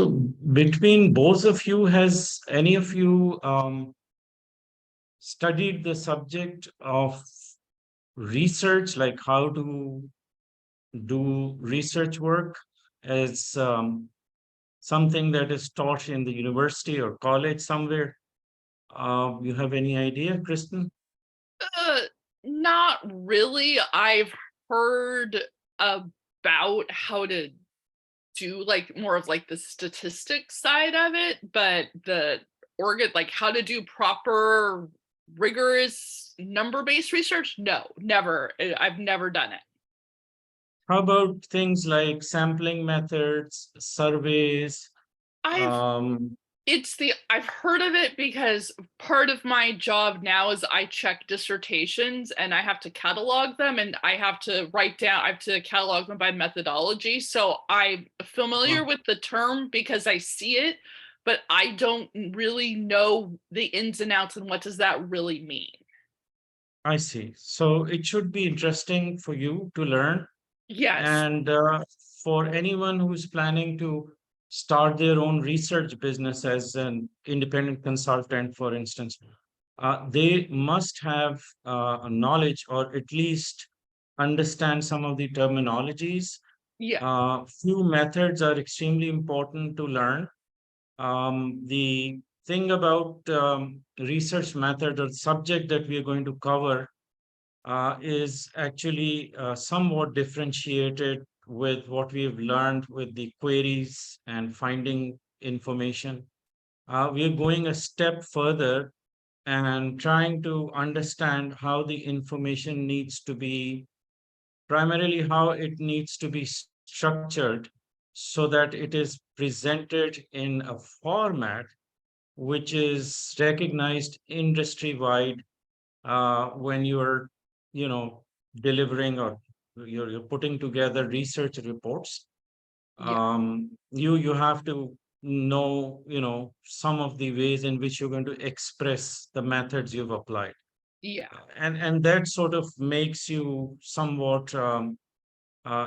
Between both of you, has any of you studied the subject of research, like how to do research work as something that is taught in the university or college somewhere? You have any idea, Kristen? Uh, Not really. I've heard about how to do like more of like the statistics side of it, but the organ like how to do proper rigorous number-based research? No, never. I've never done it. How about things like sampling methods, surveys? I've Um, I've heard of it because part of my job now is I check dissertations and I have to catalog them and I have to I have to catalog them by methodology. So I'm uh, familiar with the term because I see it, but I don't really know the ins and outs and what does that really mean. I see. So it should be interesting for you to learn. Yes. And for anyone who's planning to start their own research business as an independent consultant, for instance, they must have a knowledge or at least understand some of the terminologies. Yeah. Few methods are extremely important to learn. The thing about research method or subject that we are going to cover is actually somewhat differentiated with what we've learned with the queries and finding information. We are going a step further and trying to understand how the information needs to be, primarily how it needs to be structured so that it is presented in a format which is recognized industry wide when you're, you know, delivering or you're putting together research reports. Yeah. You have to know, some of the ways in which you're going to express the methods you've applied, Yeah. and that sort of makes you somewhat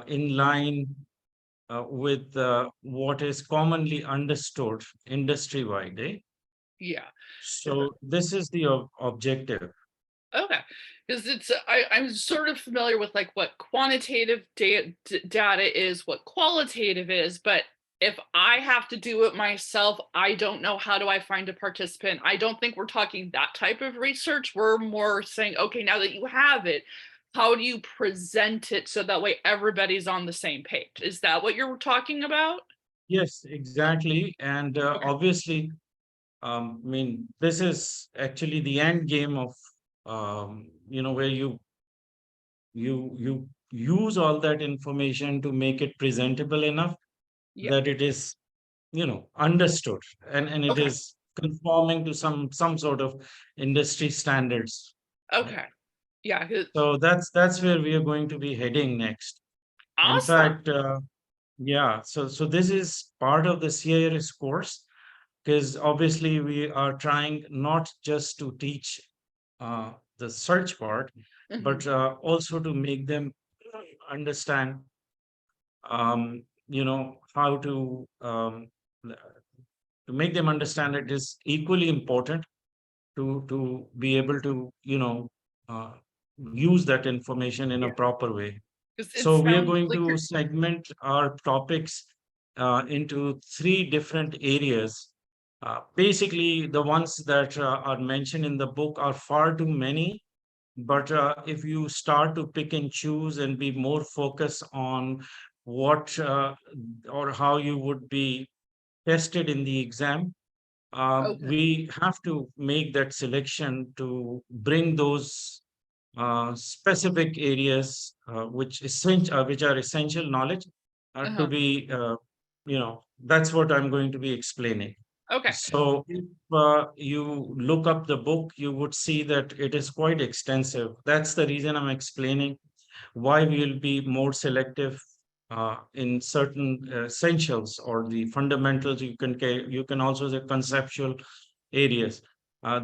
in line with what is commonly understood industry wide, eh? Yeah. So this is the objective. Okay, because I'm sort of familiar with like what quantitative data is, what qualitative is, but if I have to do it myself, I don't know how do I find a participant. I don't think we're talking that type of research. We're more saying, okay, now that you have it, how do you present it so that way everybody's on the same page? Is that what you're talking about? Yes, exactly. And Okay. obviously, I mean, this is actually the end game of, where you use all that information to make it presentable enough Yeah. that it is, understood, and it Okay. is conforming to some sort of industry standards. Right? Okay. Yeah. So that's where we are going to be heading next. In Awesome. fact, yeah. So this is part of the CIRS course, because obviously we are trying not just to teach the search part, Mhm. but also to make them understand, how to make them understand it is equally important to be able to, uh, use that information in a Yeah. proper way. Because it So we are sounds going like to you're segment our topics into three different areas. Basically, the ones that are mentioned in the book are far too many. But if you start to pick and choose and be more focused on what or how you would be tested in the exam, okay. we have to make that selection to bring those specific areas which are essential knowledge to Uh-huh. be, that's what I'm going to be explaining. Okay. So if you look up the book, you would see that it is quite extensive. That's the reason I'm explaining why we will be more selective in certain essentials or the fundamentals. You can also say conceptual areas.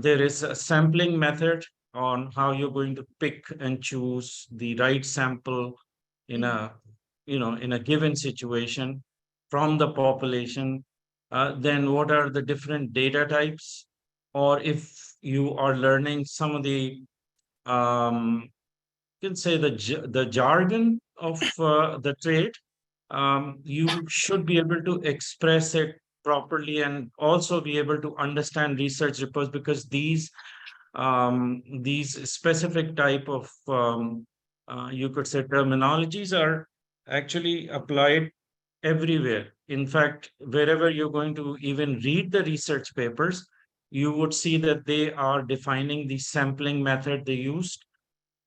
There is a sampling method on how you're going to pick and choose the right sample in Mhm. a, in a given situation from the population. then what are the different data types, or if you are learning some of the you can say the jargon of the trade, you should be able to express it properly and also be able to understand research reports, because these specific type of you could say terminologies are actually applied everywhere. In fact, wherever you're going to even read the research papers, you would see that they are defining the sampling method they used.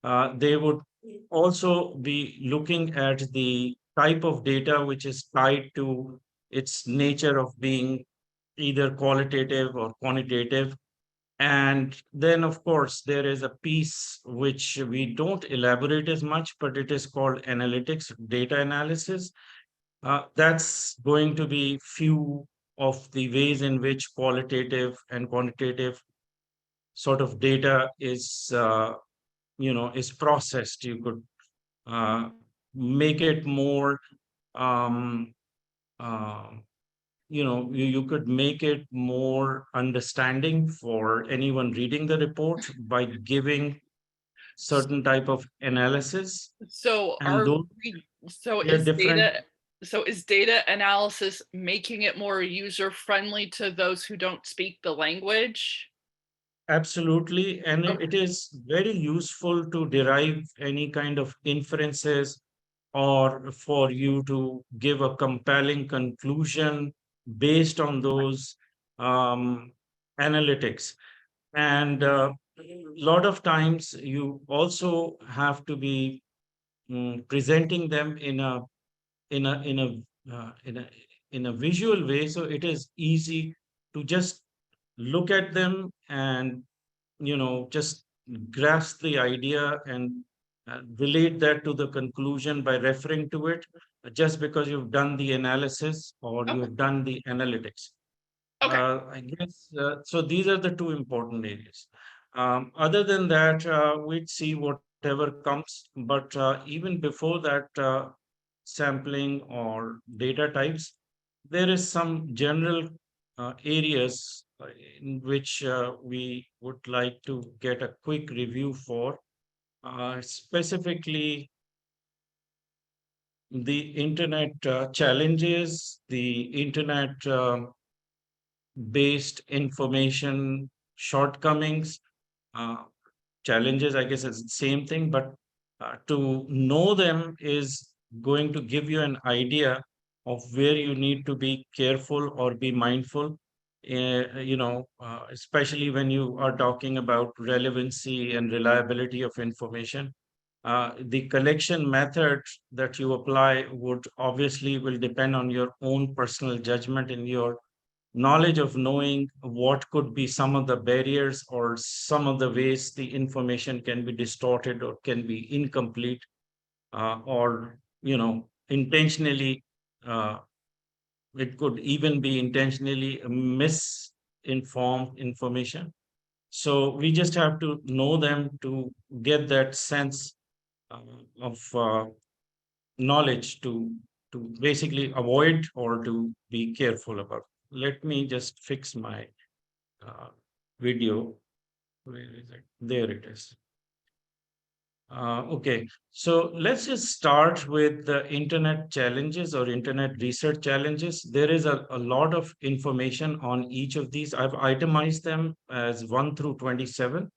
They would also be looking at the type of data which is tied to its nature of being either qualitative or quantitative. And then, of course, there is a piece which we don't elaborate as much, but it is called analytics, data analysis. That's going to be few of the ways in which qualitative and quantitative sort of data is processed. You could uh, make it more um, uh, you could make it more understanding for anyone reading the report by giving certain type of analysis, So and are those we, so they're is different. data analysis making it more user friendly to those who don't speak the language? Absolutely, and Okay. it is very useful to derive any kind of inferences, or for you to give a compelling conclusion based on those um, analytics. And a lot of times you also have to be presenting them in a in a in a visual way, so it is easy to just look at them and just grasp the idea and relate that to the conclusion by referring to it, just because you've done the analysis or Okay. you've done the analytics. Okay. I guess so. These are the two important areas. Other than that, we'd see whatever comes. But even before that, sampling or data types, there is some general areas in which we would like to get a quick review for, specifically the internet challenges, the internet based information shortcomings. Uh, Challenges, I guess it's the same thing, but to know them is going to give you an idea of where you need to be careful or be mindful. Especially when you are talking about relevancy and reliability of information. The collection method that you apply would obviously will depend on your own personal judgment and your knowledge of knowing what could be some of the barriers or some of the ways the information can be distorted or can be incomplete, or intentionally, uh, it could even be intentionally misinformed information. So we just have to know them to get that sense of knowledge to basically avoid or to be careful about. Let me just fix my uh, video. Where is it? There it is. Okay, so let's just start with the internet challenges or internet research challenges. There is a lot of information on each of these. I've itemized them as 1 through 27.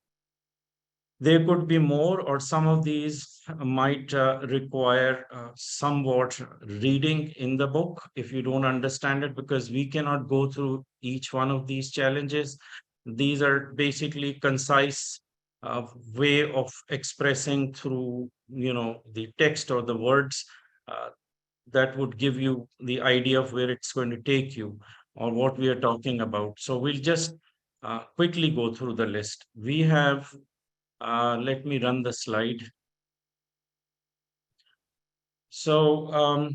There could be more, or some of these might require somewhat reading in the book if you don't understand it, because we cannot go through each one of these challenges. These are basically concise way of expressing through the text or the words, uh, that would give you the idea of where it's going to take you or what we are talking about. So we'll just quickly go through the list. We have let me run the slide. So,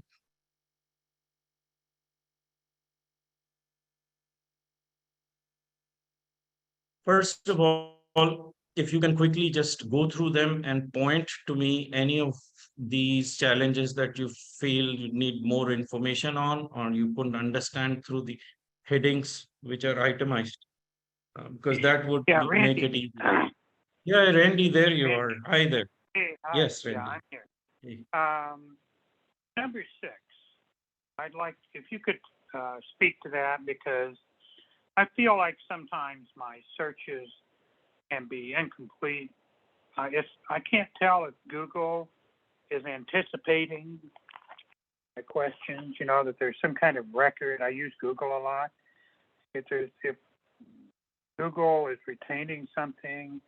first of all, if you can quickly just go through them and point to me any of these challenges that you feel you need more information on or you couldn't understand through the headings which are itemized, because that would Yeah, make Randy. it easy. Yeah, Randy, there you Randy. are. Hi there. Hey, hi. Yes, Yeah, Randy. I'm here. Hey. Number 6. I'd like if you could speak to that, because I feel like sometimes my searches can be incomplete. I can't tell if Google is anticipating the questions. You know, that there's some kind of record. I use Google a lot. If Google is retaining something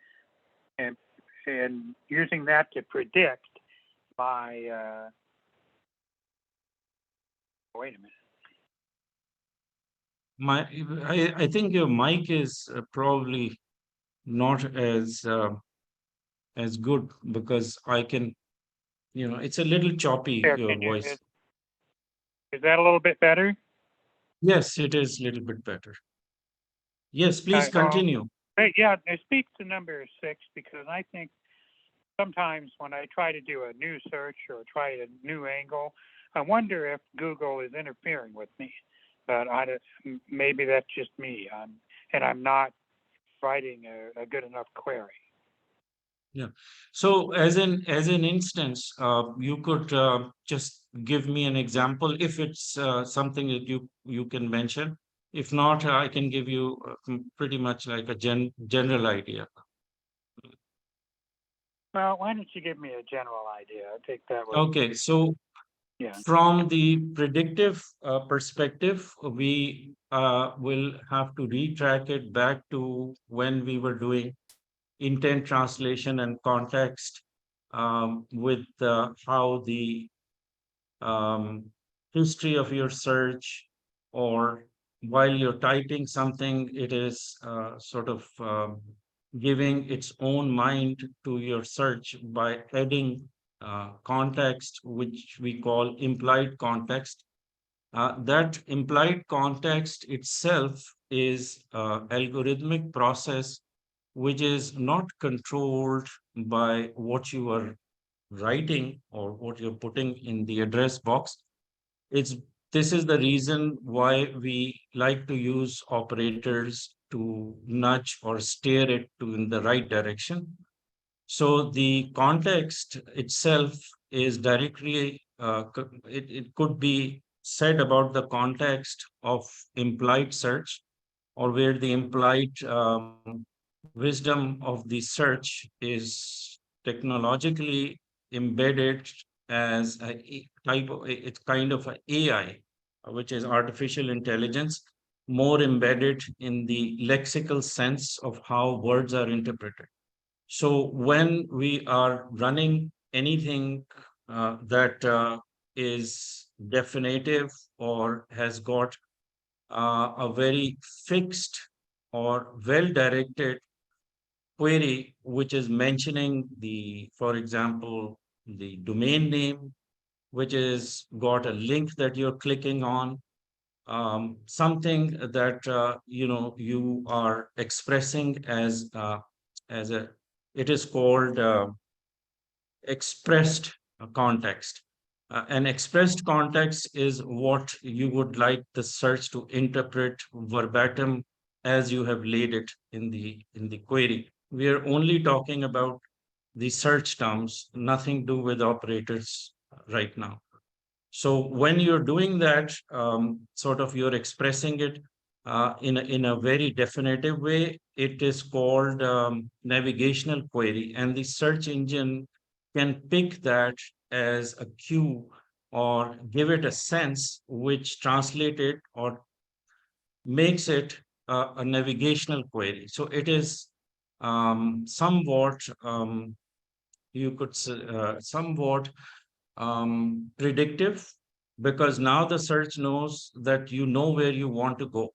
and using that to predict my wait a minute. I think your mic is probably not as good, because I can, it's a little choppy, There, your can you? voice. Is that a little bit better? Yes, it is a little bit better. Yes, please Well, continue. yeah, I speak to number 6 because I think sometimes when I try to do a new search or try a new angle, I wonder if Google is interfering with me. But maybe that's just me. I'm not writing a good enough query. Yeah. So as an instance, you could just give me an example if it's something that you can mention. If not, I can give you pretty much like a general idea. Well, why don't you give me a general idea? I think that would. Okay, so Yeah. from the predictive perspective, we will have to retrack it back to when we were doing intent translation and context, with how the um, history of your search, or while you're typing something, it is sort of giving its own mind to your search by adding context, which we call implied context. That implied context itself is algorithmic process which is not controlled by what you are writing or what you're putting in the address box. It's This is the reason why we like to use operators to nudge or steer it to in the right direction. So the context itself is directly, it could be said about the context of implied search, or where the implied wisdom of the search is technologically embedded as type of, it's kind of a AI, which is artificial intelligence, more embedded in the lexical sense of how words are interpreted. So when we are running anything that is definitive or has got a very fixed or well-directed query, which is mentioning for example, the domain name, which is got a link that you're clicking on, something that you are expressing as a, it is called expressed context. An expressed context is what you would like the search to interpret verbatim as you have laid it in the query. We are only talking about the search terms, nothing to do with operators right now. So when you're doing that, sort of you're expressing it in a very definitive way. It is called navigational query, and the search engine can pick that as a cue or give it a sense, which translate it or makes it a navigational query. So it is somewhat, you could say, somewhat predictive, because now the search knows that you know where you want to go.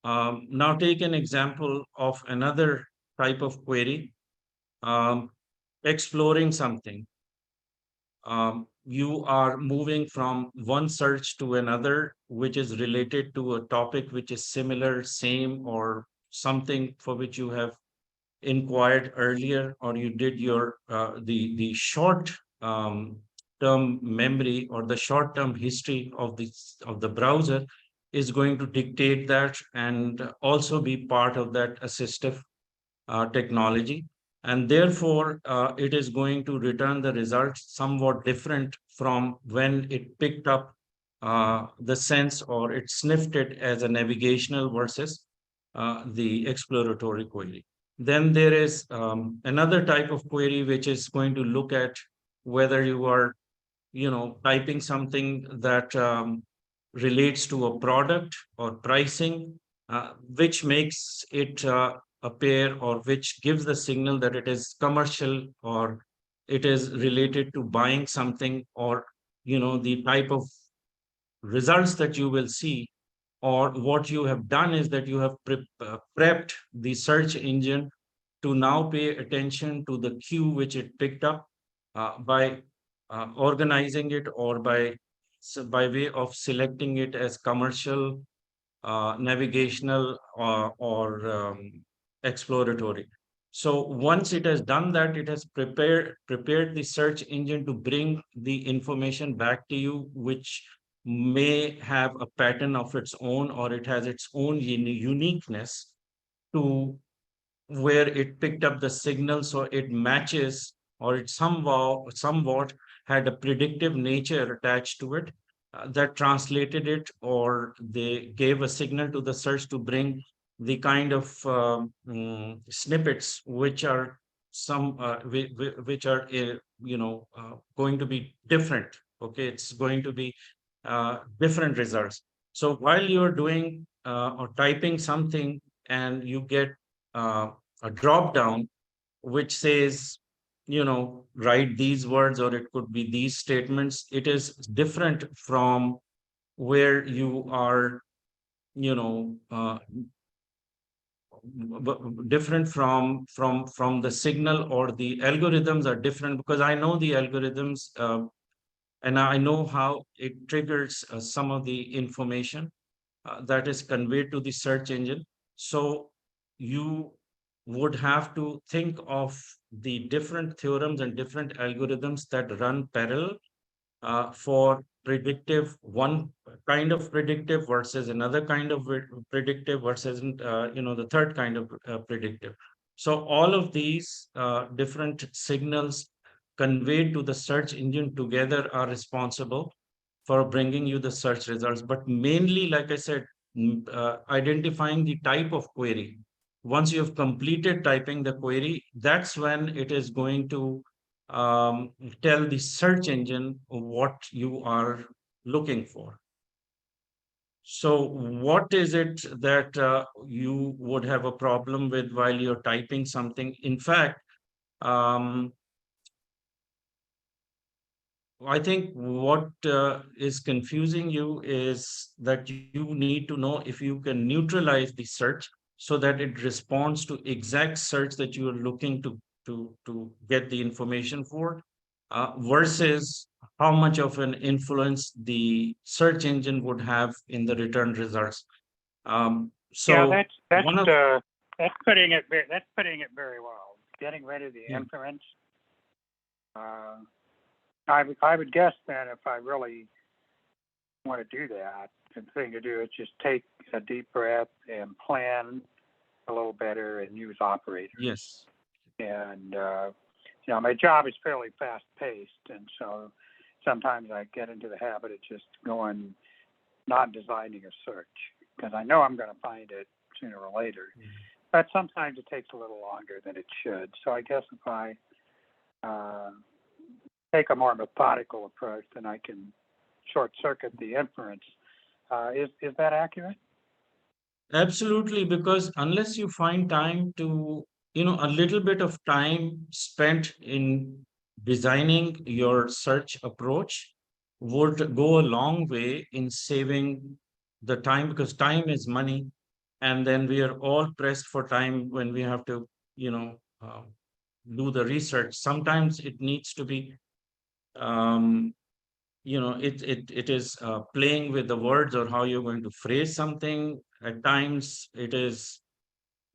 Now take an example of another type of query, um, exploring something. You are moving from one search to another, which is related to a topic which is similar, same, or something for which you have inquired earlier, or you did your the short term memory or the short term history of the browser. is going to dictate that and also be part of that assistive technology. And therefore, it is going to return the results somewhat different from when it picked up the sense or it sniffed it as a navigational versus the exploratory query. Then there is another type of query which is going to look at whether you are, typing something that relates to a product or pricing, which makes it appear or which gives the signal that it is commercial or it is related to buying something, or the type of results that you will see, or what you have done is that you have prepped the search engine to now pay attention to the cue which it picked up by organizing it, or by way of selecting it as commercial, navigational, or exploratory. So once it has done that, it has prepared the search engine to bring the information back to you, which may have a pattern of its own, or it has its own uniqueness to where it picked up the signal, so it matches, or it somewhat had a predictive nature attached to it, that translated it, or they gave a signal to the search to bring the kind of snippets which are which are going to be different. Okay, it's going to be different results. So while you're doing or typing something and you get a drop down which says, write these words, or it could be these statements, it is different from where you are, you know, different from the signal, or the algorithms are different, because I know the algorithms, and I know how it triggers some of the information that is conveyed to the search engine. So you would have to think of the different theorems and different algorithms that run parallel for predictive, one kind of predictive versus another kind of predictive versus the third kind of predictive. So all of these different signals conveyed to the search engine together are responsible for bringing you the search results. But mainly, like I said, identifying the type of query. Once you have completed typing the query, that's when it is going to um, tell the search engine what you are looking for. So what is it that you would have a problem with while you're typing something? In fact, um, I think what is confusing you is that you need to know if you can neutralize the search so that it responds to exact search that you are looking to get the information for, versus how much of an influence the search engine would have in the returned results. Yeah, So one of that's putting it very well. Getting rid of the yeah, inference. I would guess that if I really want to do that, the thing to do is just take a deep breath and plan a little better and use operators. yes, And my job is fairly fast paced, and so sometimes I get into the habit of just not designing a search, because I know I'm going to find it sooner or later. But sometimes it takes a little longer than it should. So I guess if I take a more methodical approach, then I can short circuit the inference. Is that accurate? absolutely. Because unless you find time to, a little bit of time spent in designing your search approach would go a long way in saving the time, because time is money. And then we are all pressed for time when we have to, you know, uh, do the research. Sometimes it needs to be, um, it is playing with the words or how you're going to phrase something. At times it is,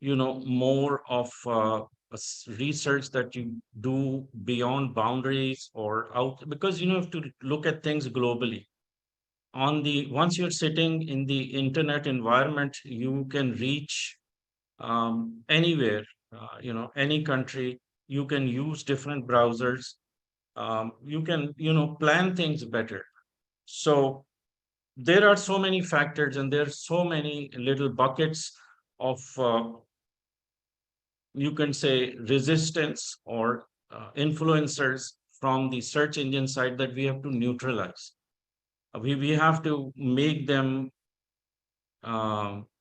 more of research that you do beyond boundaries or out, because you have to look at things globally. once you're sitting in the internet environment, you can reach anywhere, any country. You can use different browsers. You can, plan things better. So there are so many factors, and there are so many little buckets of, you can say, resistance or influencers from the search engine side that we have to neutralize. We have to make them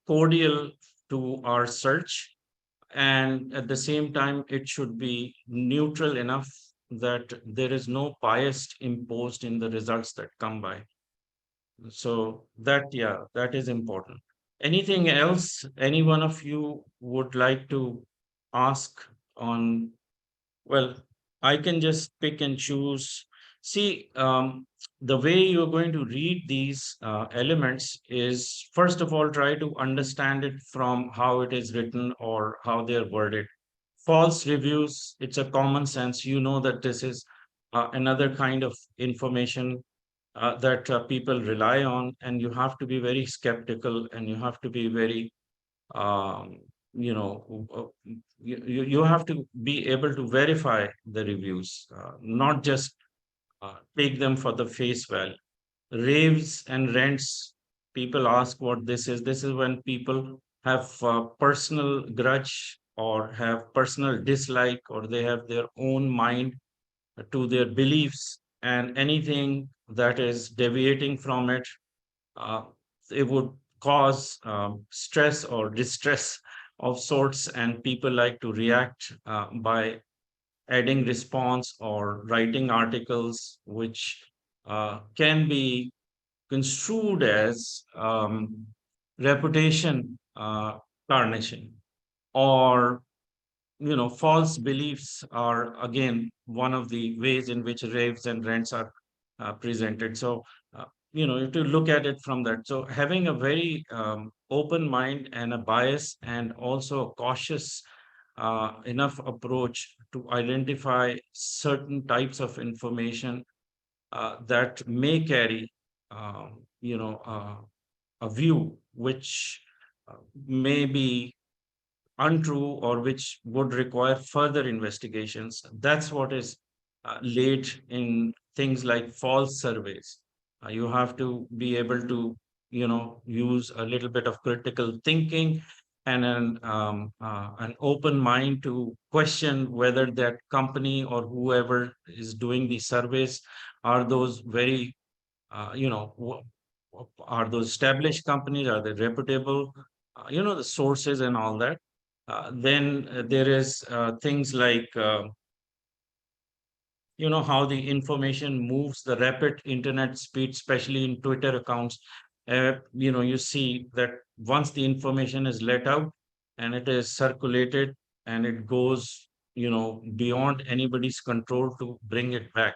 cordial to our search, and at the same time it should be neutral enough that there is no bias imposed in the results that come by. So that, yeah, that is important. Anything else any one of you would like to ask on? Well, I can just pick and choose. See, the way you're going to read these elements is, first of all, try to understand it from how it is written or how they're worded. False reviews, it's a common sense. You know that this is another kind of information that people rely on, and you have to be very skeptical, and you have to be very um, you have to be able to verify the reviews, not just take them for the face value. Raves and rents, people ask what this is. This is when people have personal grudge or have personal dislike, or they have their own mind to their beliefs, and anything that is deviating from it, uh, it would cause stress or distress of sorts, and people like to react by adding response or writing articles which can be construed as reputation tarnishing, or false beliefs are again one of the ways in which raves and rents are presented. So you have to look at it from that. So having a very open mind and a bias, and also a cautious enough approach to identify certain types of information that may carry a view which may be untrue, or which would require further investigations. That's what is laid in things like false surveys. You have to be able to, use a little bit of critical thinking and an open mind to question whether that company or whoever is doing the surveys are those very, are those established companies, are they reputable, the sources and all that. Then there is things like, how the information moves, the rapid internet speed, especially in Twitter accounts. You see that once the information is let out and it is circulated, and it goes, beyond anybody's control to bring it back.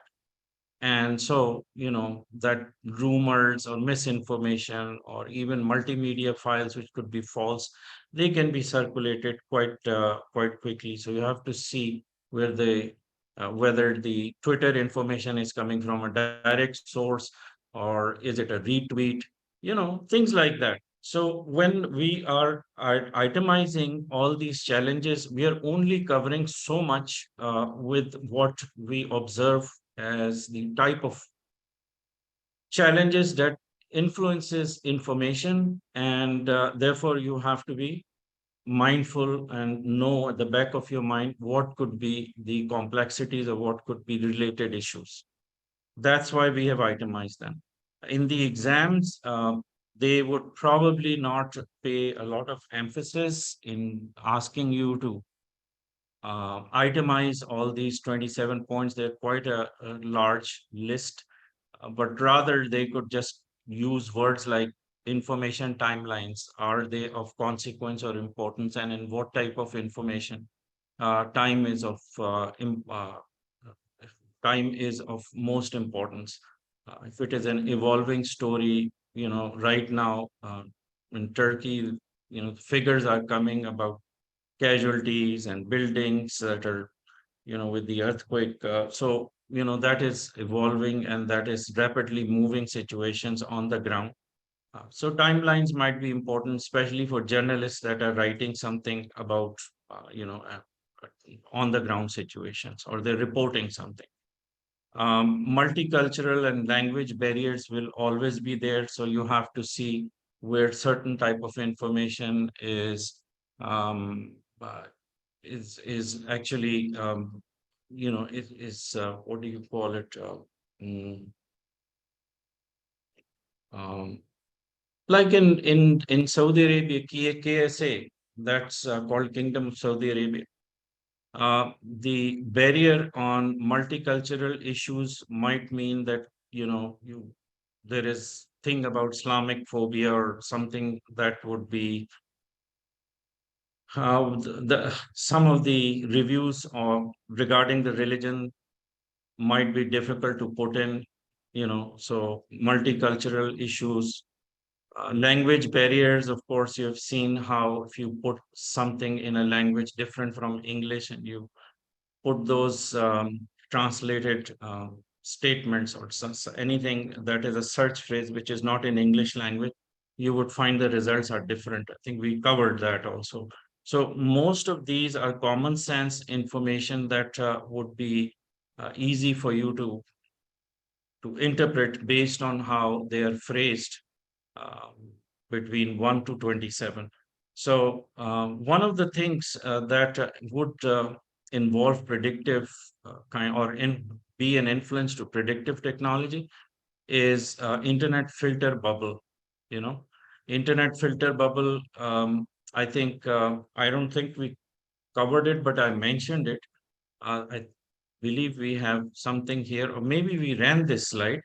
And so, that rumors or misinformation or even multimedia files which could be false, they can be circulated quite quickly. So you have to see where they whether the Twitter information is coming from a direct source, or is it a retweet, things like that. So when we are itemizing all these challenges, we are only covering so much with what we observe as the type of challenges that influences information, and therefore you have to be mindful and know at the back of your mind what could be the complexities or what could be related issues. That's why we have itemized them. In the exams, they would probably not pay a lot of emphasis in asking you to itemize all these 27 points. They're quite a large list, but rather they could just use words like information timelines. Are they of consequence or importance, and in what type of information? Time is of time is of most importance. If it is an evolving story, right now in Turkey, figures are coming about casualties and buildings that are, with the earthquake. So that is evolving and that is rapidly moving situations on the ground. So timelines might be important, especially for journalists that are writing something about, on the ground situations, or they're reporting something. Multicultural and language barriers will always be there. So you have to see where certain type of information um, uh, is actually, is what do you call it? Mm, um, like in Saudi Arabia, KSA, that's called Kingdom of Saudi Arabia. The barrier on multicultural issues might mean that there is thing about Islamic phobia or something that would be some of the reviews of regarding the religion might be difficult to put in, so multicultural issues. Language barriers, of course, you have seen how if you put something in a language different from English and you put those translated statements or anything that is a search phrase which is not in English language, you would find the results are different. I think we covered that also. So most of these are common sense information that would be easy for you to interpret based on how they are phrased, um, between 1 to 27. So, one of the things that would involve predictive kind or be an influence to predictive technology is internet filter bubble. You know, internet filter bubble. I think I don't think we covered it, but I mentioned it. I believe we have something here, or maybe we ran this slide.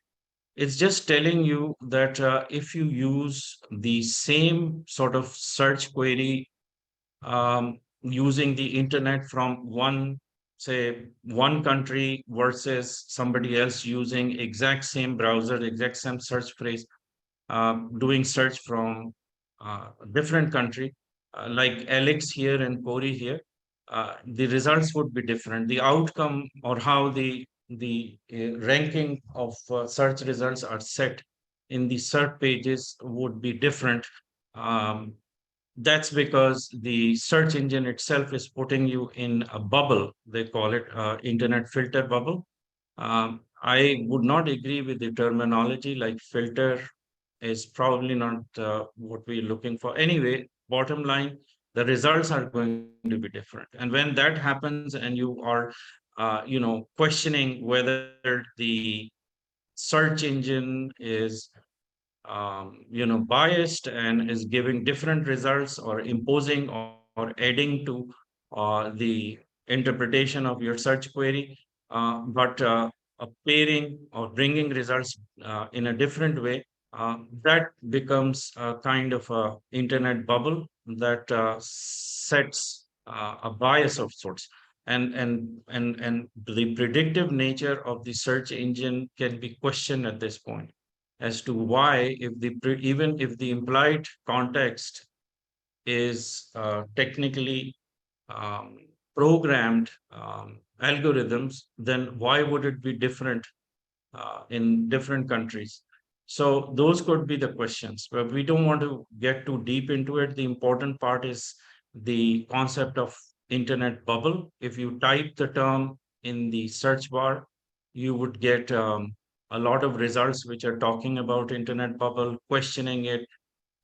It's just telling you that if you use the same sort of search query using the internet from say, one country versus somebody else using exact same browser, exact same search phrase, doing search from a different country, like Alex here and Corey here, the results would be different. The outcome or how the ranking of search results are set in the search pages would be different. Um, that's because the search engine itself is putting you in a bubble. They call it internet filter bubble. I would not agree with the terminology like filter is probably not what we're looking for. Anyway, bottom line, the results are going to be different. And when that happens and you are, questioning whether the search engine is biased and is giving different results or imposing or adding to the interpretation of your search query, but appearing or bringing results in a different way, that becomes a kind of a internet bubble that sets a bias of sorts. And the predictive nature of the search engine can be questioned at this point as to why, if even if the implied context is technically um, programmed algorithms, then why would it be different in different countries? So those could be the questions, but we don't want to get too deep into it. The important part is the concept of internet bubble. If you type the term in the search bar, you would get a lot of results which are talking about internet bubble, questioning it,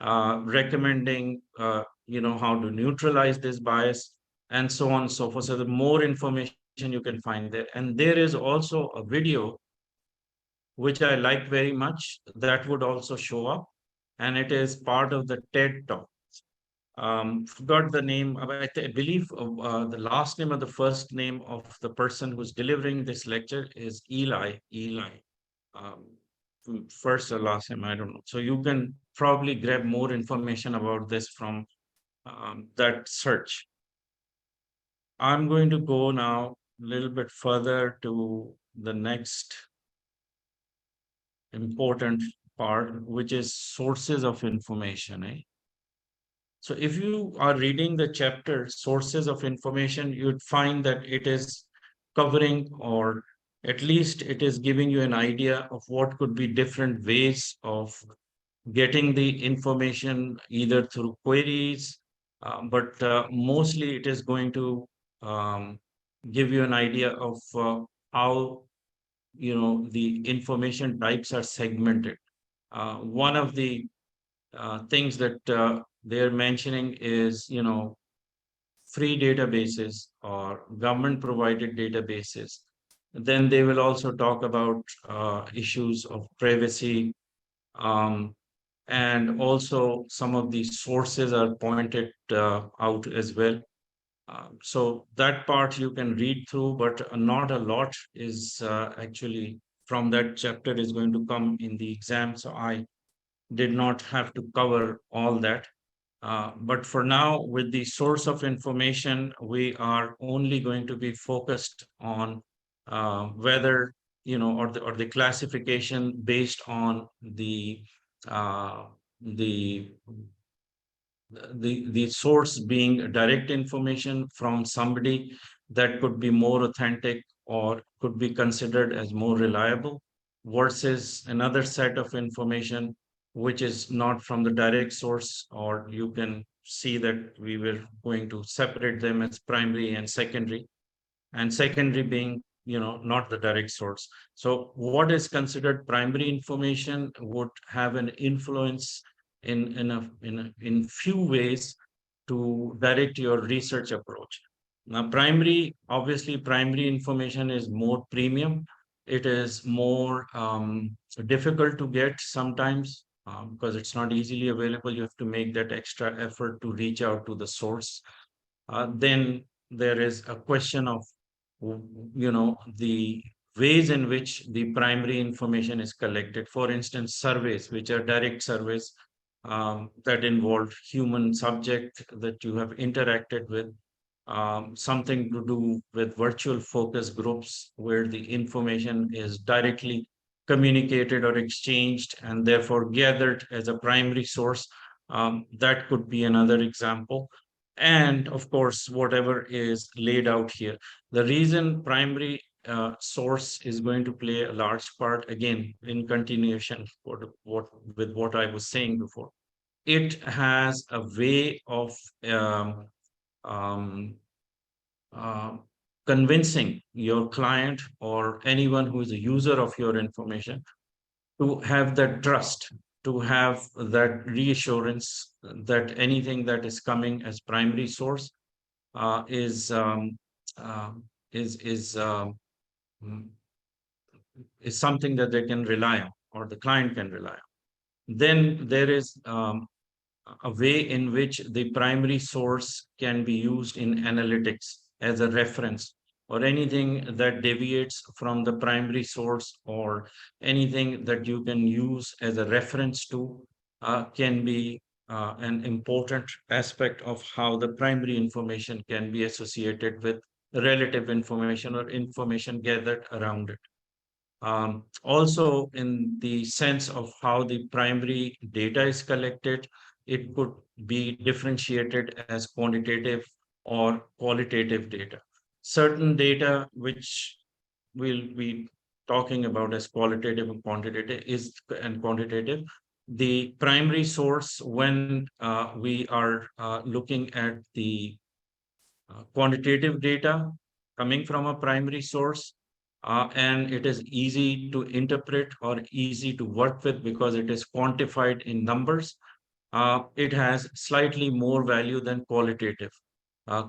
recommending how to neutralize this bias, and so on and so forth. So the more information you can find there. And there is also a video which I like very much, that would also show up. And it is part of the TED Talk. Forgot the name. I believe the last name or the first name of the person who's delivering this lecture is Eli. Eli. Um, First or last name, I don't know. So you can probably grab more information about this from that search. I'm going to go now a little bit further to the next important part, which is sources of information. So if you are reading the chapter sources of information, you'd find that it is covering or at least it is giving you an idea of what could be different ways of getting the information either through queries, but mostly it is going to um, give you an idea of how the information types are segmented. One of the things that they're mentioning is free databases or government provided databases. Then they will also talk about issues of privacy, um, and also some of the sources are pointed out as well. So that part you can read through, but not a lot is actually from that chapter is going to come in the exam. So I did not have to cover all that. But for now, with the source of information, we are only going to be focused on whether, or the classification based on uh, the the source being direct information from somebody that could be more authentic or could be considered as more reliable versus another set of information which is not from the direct source, or you can see that we were going to separate them as primary and secondary being not the direct source. So what is considered primary information would have an influence in few ways to direct your research approach. Now primary information is more premium. It is more difficult to get sometimes, because it's not easily available. You have to make that extra effort to reach out to the source. Then there is a question of the ways in which the primary information is collected. For instance, surveys, which are direct surveys that involve human subject that you have interacted with, something to do with virtual focus groups where the information is directly communicated or exchanged and therefore gathered as a primary source. That could be another example. And of course, whatever is laid out here. The reason primary source is going to play a large part, again, in continuation with what I was saying before. It has a way of um, uh, convincing your client or anyone who is a user of your information to have that trust, to have that reassurance that anything that is coming as primary source uh, is um, uh, mm, is something that they can rely on or the client can rely on. Then there is a way in which the primary source can be used in analytics as a reference, or anything that deviates from the primary source or anything that you can use as a reference to can be an important aspect of how the primary information can be associated with relative information or information gathered around it. Also, in the sense of how the primary data is collected, it could be differentiated as quantitative or qualitative data. Certain data, which we'll be talking about as qualitative and quantitative, the primary source when we are looking at the quantitative data coming from a primary source, and it is easy to interpret or easy to work with because it is quantified in numbers. It has slightly more value than qualitative.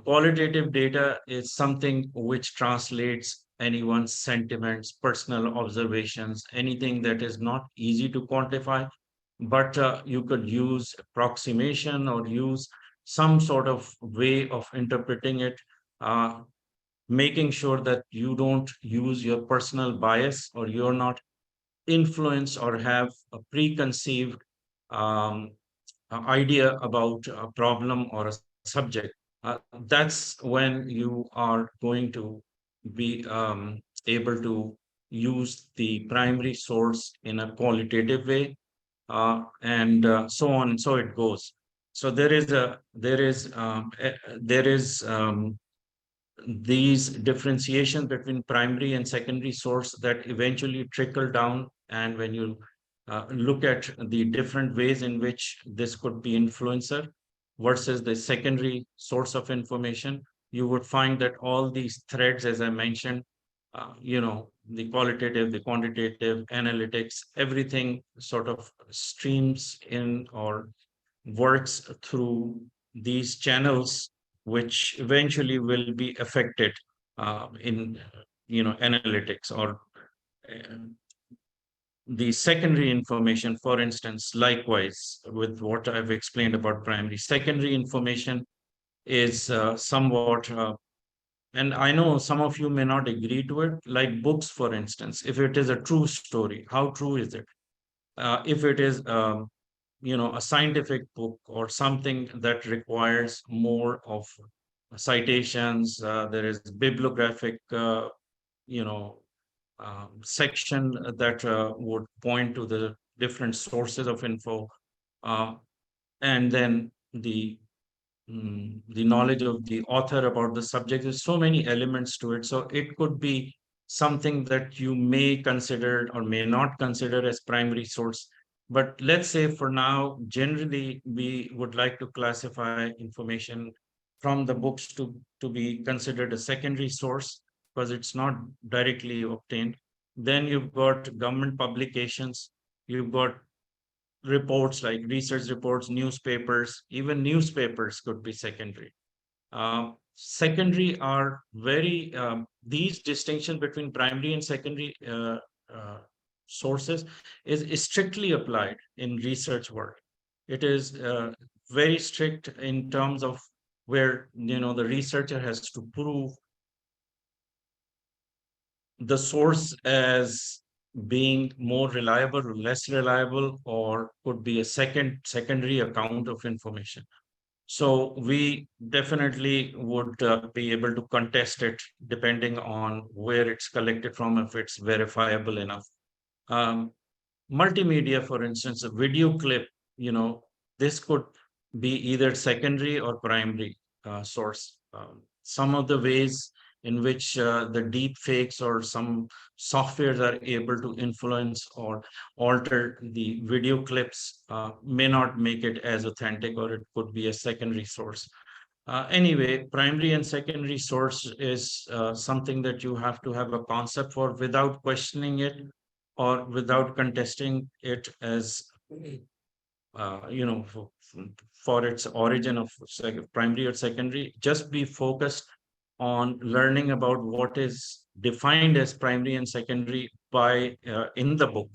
Qualitative data is something which translates anyone's sentiments, personal observations, anything that is not easy to quantify, but you could use approximation or use some sort of way of interpreting it, uh, making sure that you don't use your personal bias or you're not influenced or have a preconceived um, idea about a problem or a subject. That's when you are going to be able to use the primary source in a qualitative way, and so on and so it goes. So there is these differentiation between primary and secondary source that eventually trickle down. And when you look at the different ways in which this could be influencer versus the secondary source of information, you would find that all these threads, as I mentioned, the qualitative, the quantitative, analytics, everything sort of streams in or works through these channels, which eventually will be affected in analytics or uh, the secondary information. For instance, likewise with what I've explained about primary, secondary information is somewhat and I know some of you may not agree to it, like books, for instance. If it is a true story, how true is it? If it is a scientific book or something that requires more of citations, there is bibliographic you know section that would point to the different sources of info, uh, and then the knowledge of the author about the subject. There's so many elements to it, so it could be something that you may consider or may not consider as primary source. But let's say for now, generally we would like to classify information from the books to be considered a secondary source because it's not directly obtained. Then you've got government publications, you've got reports like research reports, newspapers, even newspapers could be secondary. Secondary are these distinctions between primary and secondary uh, sources is strictly applied in research work. It is very strict in terms of where the researcher has to prove the source as being more reliable or less reliable, or could be a secondary account of information. So we definitely would be able to contest it depending on where it's collected from, if it's verifiable enough. Um, Multimedia, for instance, a video clip, this could be either secondary or primary source. Some of the ways in which the deep fakes or some softwares are able to influence or alter the video clips may not make it as authentic, or it could be a secondary source. Anyway, primary and secondary source is something that you have to have a concept for without questioning it or without contesting it as for its origin of primary or secondary. Just be focused on learning about what is defined as primary and secondary by in the book,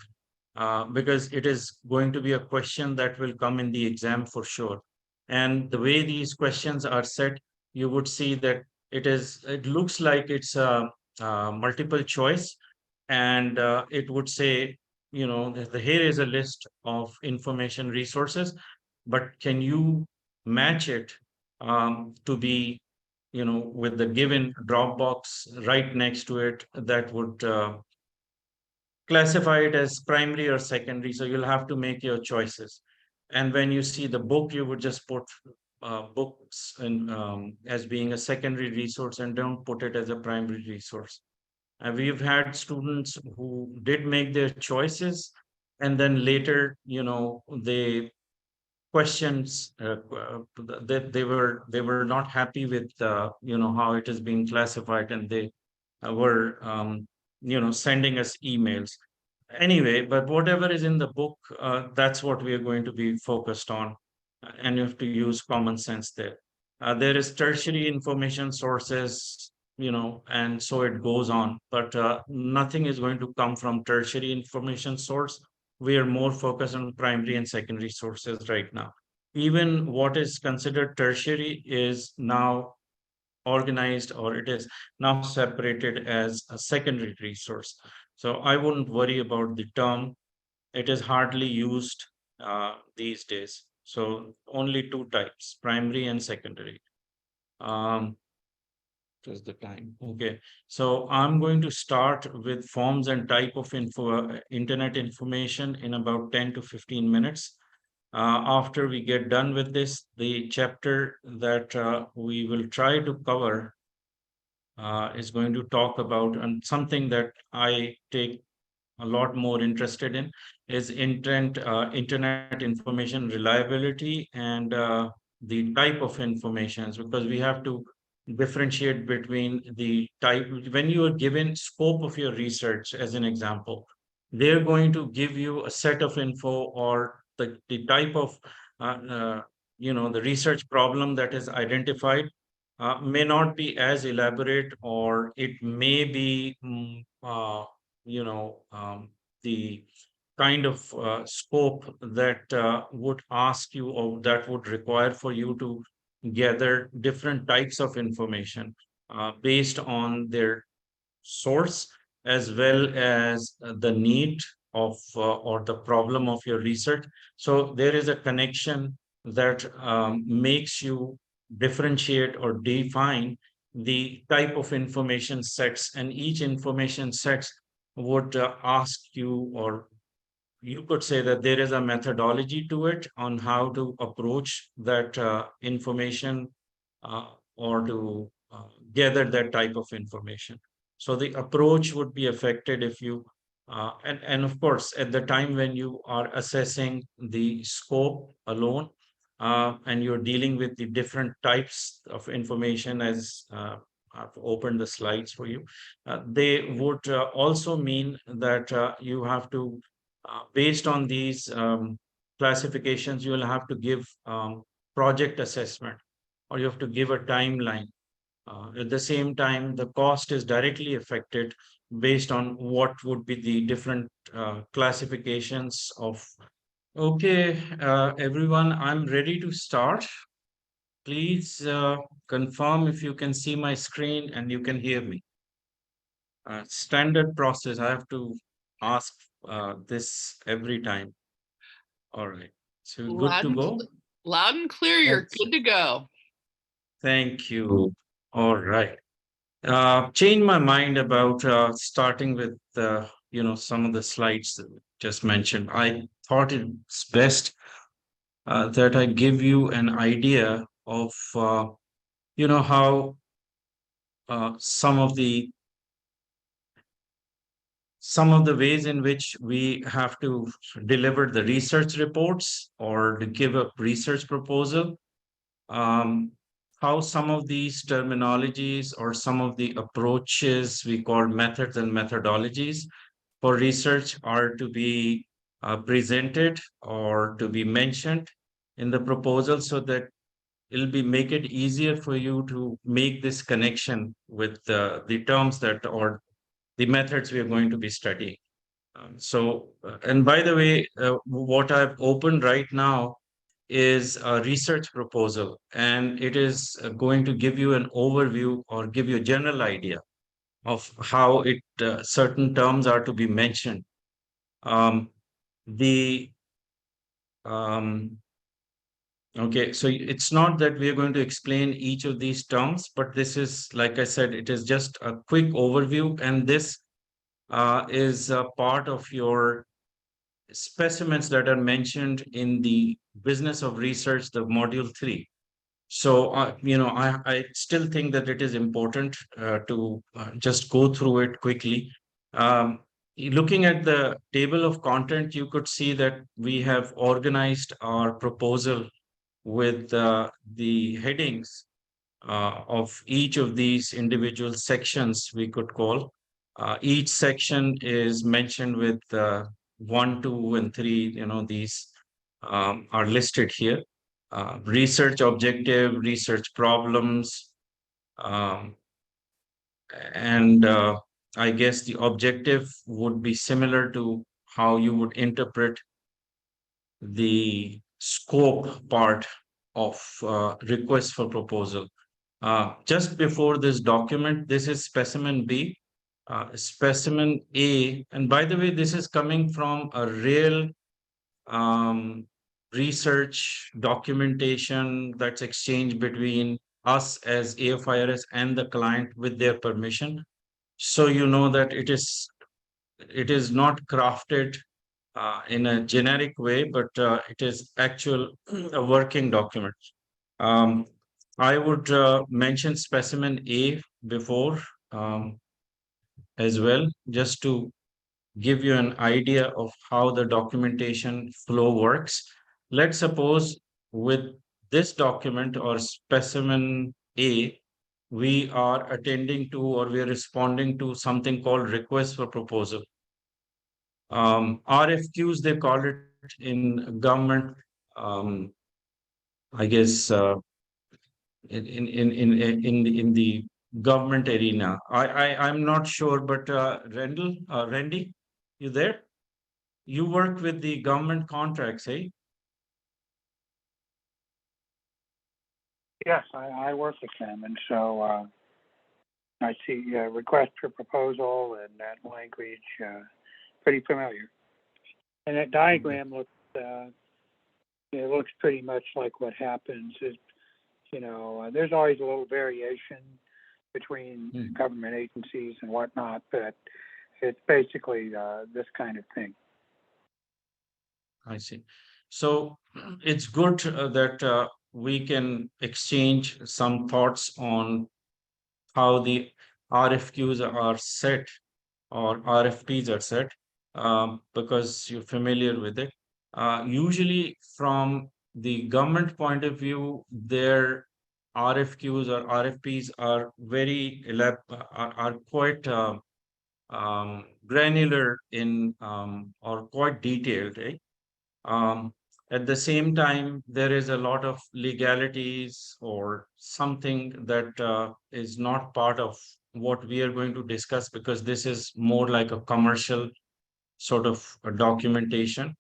because it is going to be a question that will come in the exam for sure. And the way these questions are set, you would see that it looks like it's a multiple choice, and it would say, here is a list of information resources, but can you match it to be, with the given Dropbox right next to it that would classify it as primary or secondary. So you'll have to make your choices. And when you see the book, you would just put books as being a secondary resource and don't put it as a primary resource. We've had students who did make their choices, and then later, they questions that they were not happy with how it is being classified, and they were sending us emails. Anyway, but whatever is in the book, that's what we are going to be focused on, and you have to use common sense there. There is tertiary information sources, and so it goes on, but nothing is going to come from tertiary information source. We are more focused on primary and secondary sources right now. Even what is considered tertiary is now organized, or it is now separated as a secondary resource. So I wouldn't worry about the term. It is hardly used these days. So only two types, primary and secondary. Just the time. Okay. So I'm going to start with forms and type of internet information in about 10 to 15 minutes. After we get done with this, the chapter that we will try to cover is going to talk about, and something that I take a lot more interested in is internet information reliability and the type of informations, because we have to differentiate between the type. When you are given scope of your research, as an example, they're going to give you a set of info, or the type of the research problem that is identified may not be as elaborate, or it may be the kind of scope that would ask you, or that would require for you to gather different types of information based on their source, as well as the need of or the problem of your research. So there is a connection that makes you differentiate or define the type of information sets, and each information sets would ask you, or you could say that there is a methodology to it on how to approach that information or to gather that type of information. So the approach would be affected if you, and of course, at the time when you are assessing the scope alone, and you're dealing with the different types of information, as I've opened the slides for you, they would also mean that you have to based on these classifications, you will have to give project assessment, or you have to give a timeline. At the same time, the cost is directly affected based on what would be the different classifications of. Okay, everyone, I'm ready to start. Please confirm if you can see my screen and you can hear me. Standard process. I have to ask this every time. All right. So good to go. Loud and clear. You're good to go. Thank you. All right. Changed my mind about starting with some of the slides that we just mentioned. I thought it's best that I give you an idea of how some of the ways in which we have to deliver the research reports or to give a research proposal, um, how some of these terminologies or some of the approaches we call methods and methodologies for research are to be presented or to be mentioned in the proposal, so that it'll be make it easier for you to make this connection with the terms that, or the methods we are going to be studying. And by the way, what I've opened right now is a research proposal, and it is going to give you an overview or give you a general idea of how it certain terms are to be mentioned. The Okay, so it's not that we are going to explain each of these terms, but this is, like I said, it is just a quick overview, and this is a part of your specimens that are mentioned in the business of research, the module 3. So, I still think that it is important to just go through it quickly. Looking at the table of content, you could see that we have organized our proposal with the headings of each of these individual sections, we could call. Each section is mentioned with 1, 2, and 3. These are listed here. Research objective, research problems, um, and I guess the objective would be similar to how you would interpret the scope part of request for proposal. Just before this document, this is specimen B, specimen A. And by the way, this is coming from a real research documentation that's exchanged between us as AOFIRS and the client with their permission. So you know that it is not crafted in a generic way, but it is actual a working document. Um, I would mention specimen A before as well, just to give you an idea of how the documentation flow works. Let's suppose with this document or specimen A, we are attending to or we are responding to something called request for proposal. RFQs, they call it in government, um, I guess, in the government arena. I'm not sure, but Randy, you there? You work with the government contracts, eh? Yes, I work with them, and so I see request for proposal and that language pretty familiar. And that diagram looks it looks pretty much like what happens. There's always a little variation between government agencies and whatnot, but it's basically this kind of thing. I see. So it's good that we can exchange some thoughts on how the RFQs are set or RFPs are set, because you're familiar with it. Usually, from the government point of view, their RFQs or RFPs are are quite granular in or quite detailed. Um, at the same time, there is a lot of legalities or something that is not part of what we are going to discuss, because this is more like a commercial sort of a documentation.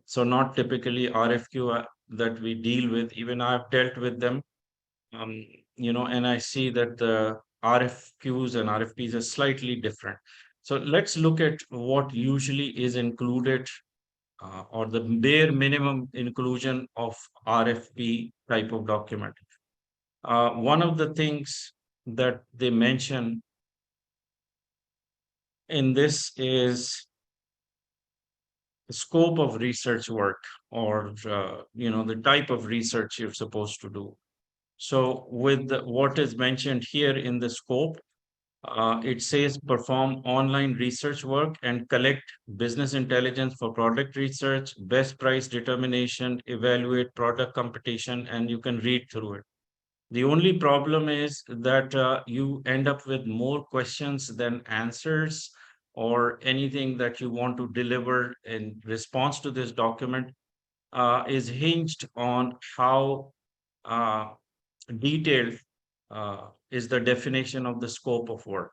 So not typically RFQ that we deal with. Even I've dealt with them, um, and I see that the RFQs and RFPs are slightly different. So let's look at what usually is included, or the bare minimum inclusion of RFP type of document. One of the things that they mention in this is the scope of research work, or the type of research you're supposed to do. So with what is mentioned here in the scope, it says perform online research work and collect business intelligence for product research, best price determination, evaluate product competition, and you can read through it. The only problem is that you end up with more questions than answers, or anything that you want to deliver in response to this document is hinged on how uh, detailed is the definition of the scope of work.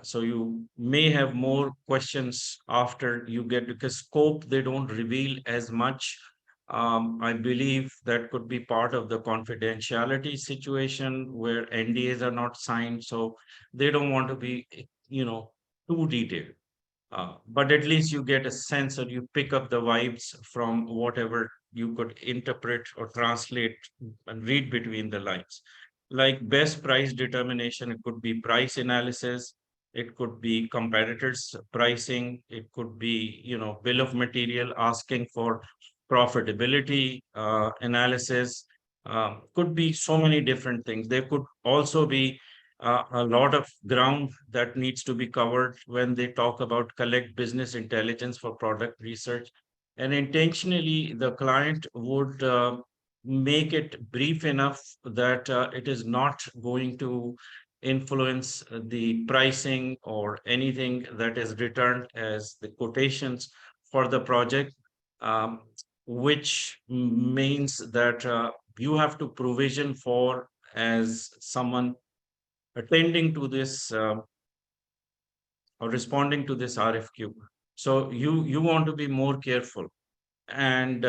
So you may have more questions after you get, because scope, they don't reveal as much. I believe that could be part of the confidentiality situation where NDAs are not signed. So they don't want to be, too detailed. But at least you get a sense, or you pick up the vibes from whatever you could interpret or translate and read between the lines. Like best price determination, it could be price analysis, it could be competitors pricing, it could be, bill of material asking for profitability analysis, could be so many different things. There could also be a lot of ground that needs to be covered when they talk about collect business intelligence for product research. And intentionally, the client would make it brief enough that it is not going to influence the pricing or anything that is returned as the quotations for the project, um, which means that you have to provision for, as someone attending to this or responding to this RFQ. So you want to be more careful and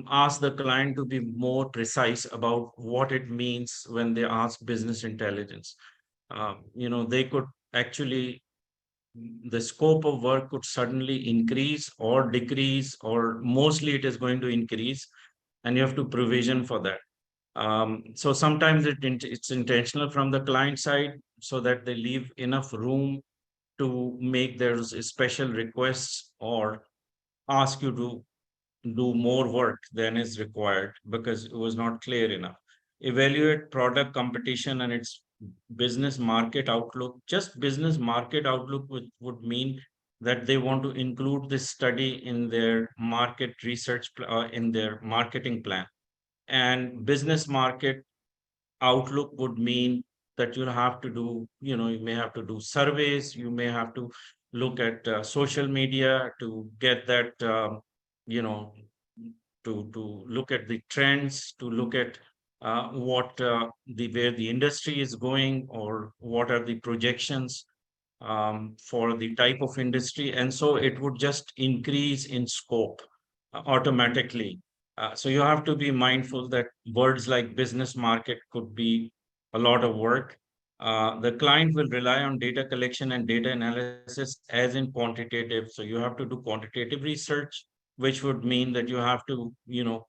ask the client to be more precise about what it means when they ask business intelligence. They could actually, the scope of work could suddenly increase or decrease, or mostly it is going to increase, and you have to provision for that. So sometimes it's intentional from the client side, so that they leave enough room to make their special requests or ask you to do more work than is required because it was not clear enough. Evaluate product competition and its business market outlook. Just business market outlook would mean that they want to include this study in their market research, in their marketing plan. And business market outlook would mean that you'll have to do, you may have to do surveys, you may have to look at social media to get that, you know, to look at the trends, to look at what the where the industry is going, or what are the projections for the type of industry. And so it would just increase in scope automatically. So you have to be mindful that words like business market could be a lot of work. The client will rely on data collection and data analysis as in quantitative. So you have to do quantitative research, which would mean that you have to,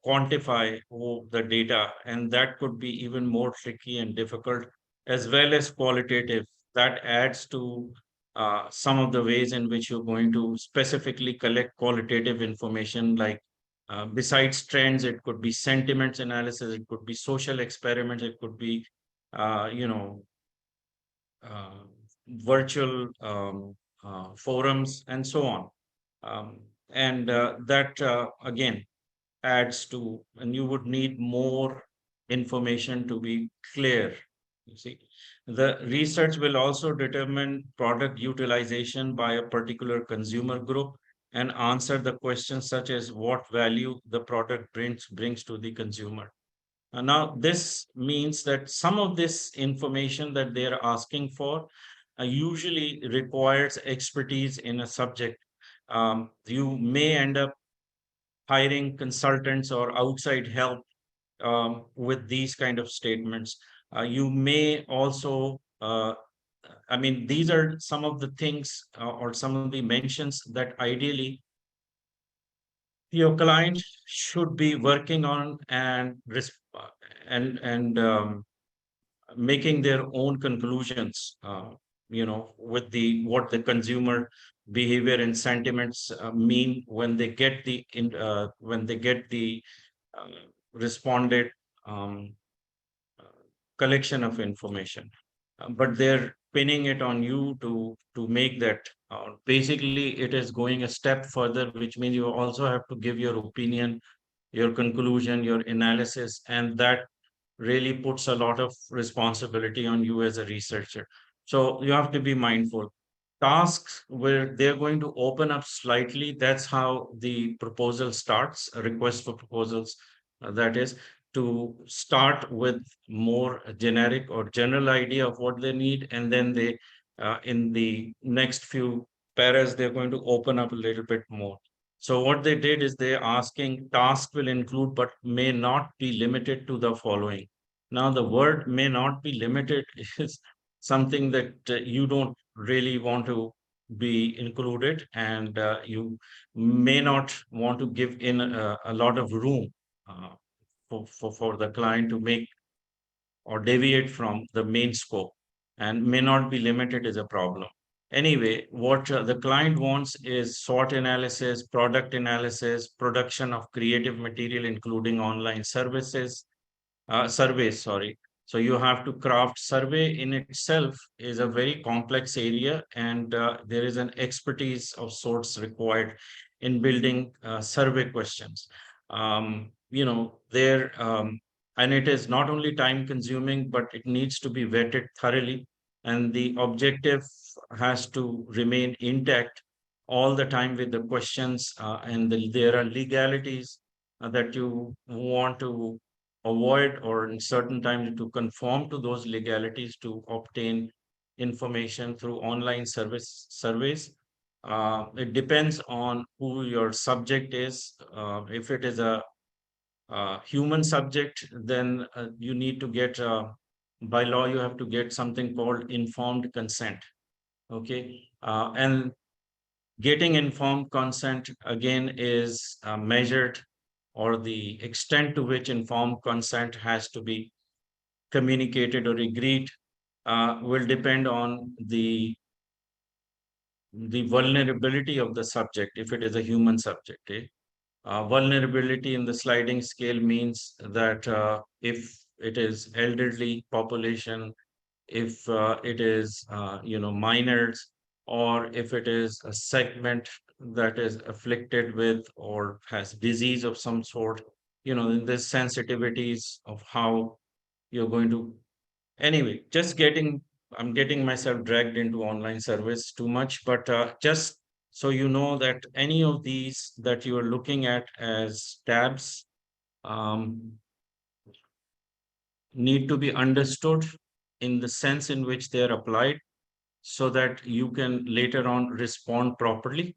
quantify the data, and that could be even more tricky and difficult, as well as qualitative. That adds to some of the ways in which you're going to specifically collect qualitative information, like besides trends, it could be sentiments analysis, it could be social experiments, it could be, you know, uh, virtual forums, and so on. And that again adds to, and you would need more information to be clear. You see, the research will also determine product utilization by a particular consumer group and answer the questions such as what value the product brings to the consumer. Now, this means that some of this information that they are asking for usually requires expertise in a subject. You may end up hiring consultants or outside help with these kind of statements. You may also, I mean, these are some of the things or some of the mentions that ideally your client should be working on, and making their own conclusions, with the what the consumer behavior and sentiments mean when they get the uh, responded um, uh, collection of information. But they're pinning it on you to make that. Basically, it is going a step further, which means you also have to give your opinion, your conclusion, your analysis, and that really puts a lot of responsibility on you as a researcher. So you have to be mindful. Tasks where they're going to open up slightly, that's how the proposal starts, a request for proposals, that is, to start with more generic or general idea of what they need, and then they, in the next few paras, they're going to open up a little bit more. So what they did is they're asking task will include but may not be limited to the following. Now, the word may not be limited is something that you don't really want to be included, and you may not want to give in a lot of room uh, for the client to make or deviate from the main scope, and may not be limited is a problem. Anyway, what the client wants is SWOT analysis, product analysis, production of creative material, including online surveys, sorry. So you have to craft survey in itself is a very complex area, and there is an expertise of sorts required in building survey questions. There and it is not only time consuming, but it needs to be vetted thoroughly, and the objective has to remain intact all the time with the questions, and there are legalities that you want to avoid, or in certain times to conform to those legalities to obtain information through online surveys. It depends on who your subject is. If it is a human subject, then you need to get, by law, you have to get something called informed consent. Okay. And getting informed consent again is measured, or the extent to which informed consent has to be communicated or agreed, will depend on the vulnerability of the subject, if it is a human subject. Vulnerability in the sliding scale means that if it is elderly population, if it is, minors, or if it is a segment that is afflicted with or has disease of some sort, then there's sensitivities of how you're going to. Anyway, I'm getting myself dragged into online service too much, but just so you know that any of these that you are looking at as tabs um, need to be understood in the sense in which they are applied, so that you can later on respond properly.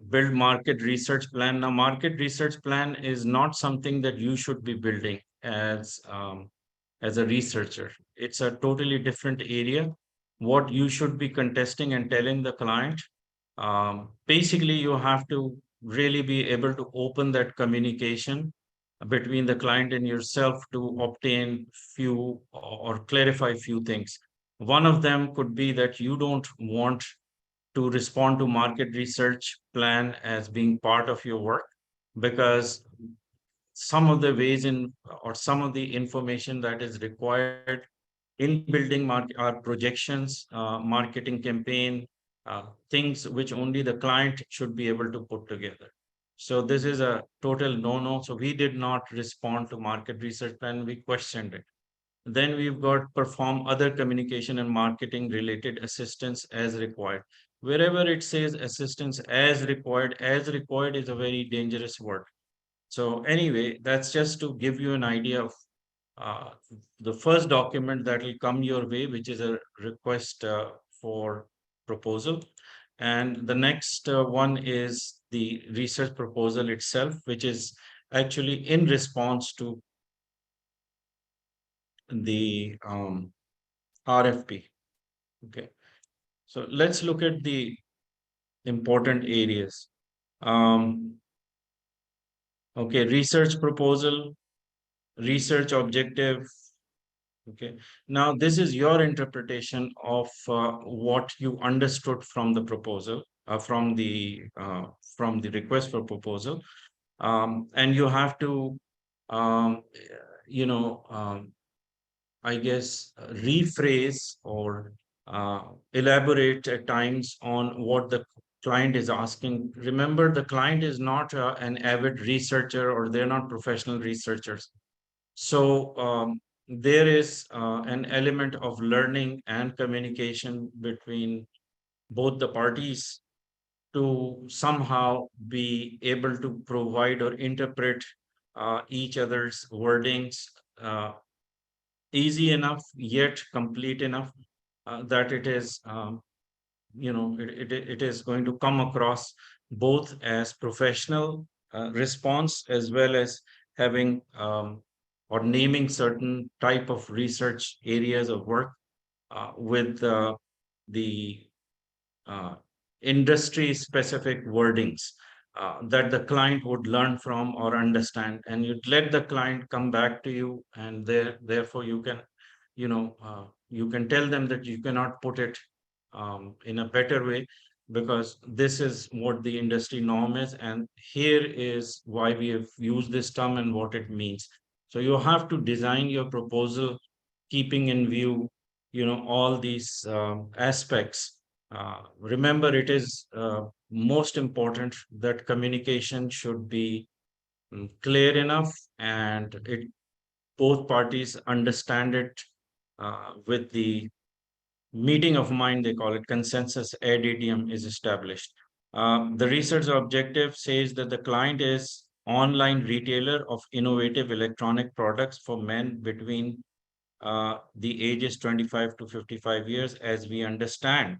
Build market research plan. Now, market research plan is not something that you should be building as a researcher. It's a totally different area. What you should be contesting and telling the client, basically, you have to really be able to open that communication between the client and yourself to obtain few or clarify few things. One of them could be that you don't want to respond to market research plan as being part of your work, because some of the ways in or some of the information that is required in building market are projections, marketing campaign, things which only the client should be able to put together. So this is a total no-no. So we did not respond to market research plan. We questioned it. Then we've got perform other communication and marketing related assistance as required. Wherever it says assistance as required is a very dangerous word. So anyway, that's just to give you an idea of uh, the first document that will come your way, which is a request for proposal. And the next one is the research proposal itself, which is actually in response to the RFP. Okay. So let's look at the important areas. Um, okay, research proposal, research objective. Okay. Now, this is your interpretation of what you understood from the proposal, from the request for proposal, and you have to, um, you know, I guess, rephrase or elaborate at times on what the client is asking. Remember, the client is not an avid researcher, or they're not professional researchers. So there is an element of learning and communication between both the parties to somehow be able to provide or interpret each other's wordings uh, easy enough yet complete enough that it is it is going to come across both as professional response, as well as having or naming certain type of research areas of work with the uh, industry specific wordings that the client would learn from or understand, and you'd let the client come back to you, and therefore you can you can tell them that you cannot put it in a better way, because this is what the industry norm is, and here is why we have used this term and what it means. So you have to design your proposal keeping in view all these aspects. Remember, it is most important that communication should be clear enough, and it both parties understand it with the meeting of mind, they call it consensus ad idiom, is established. The research objective says that the client is online retailer of innovative electronic products for men between the ages 25 to 55 years. As we understand,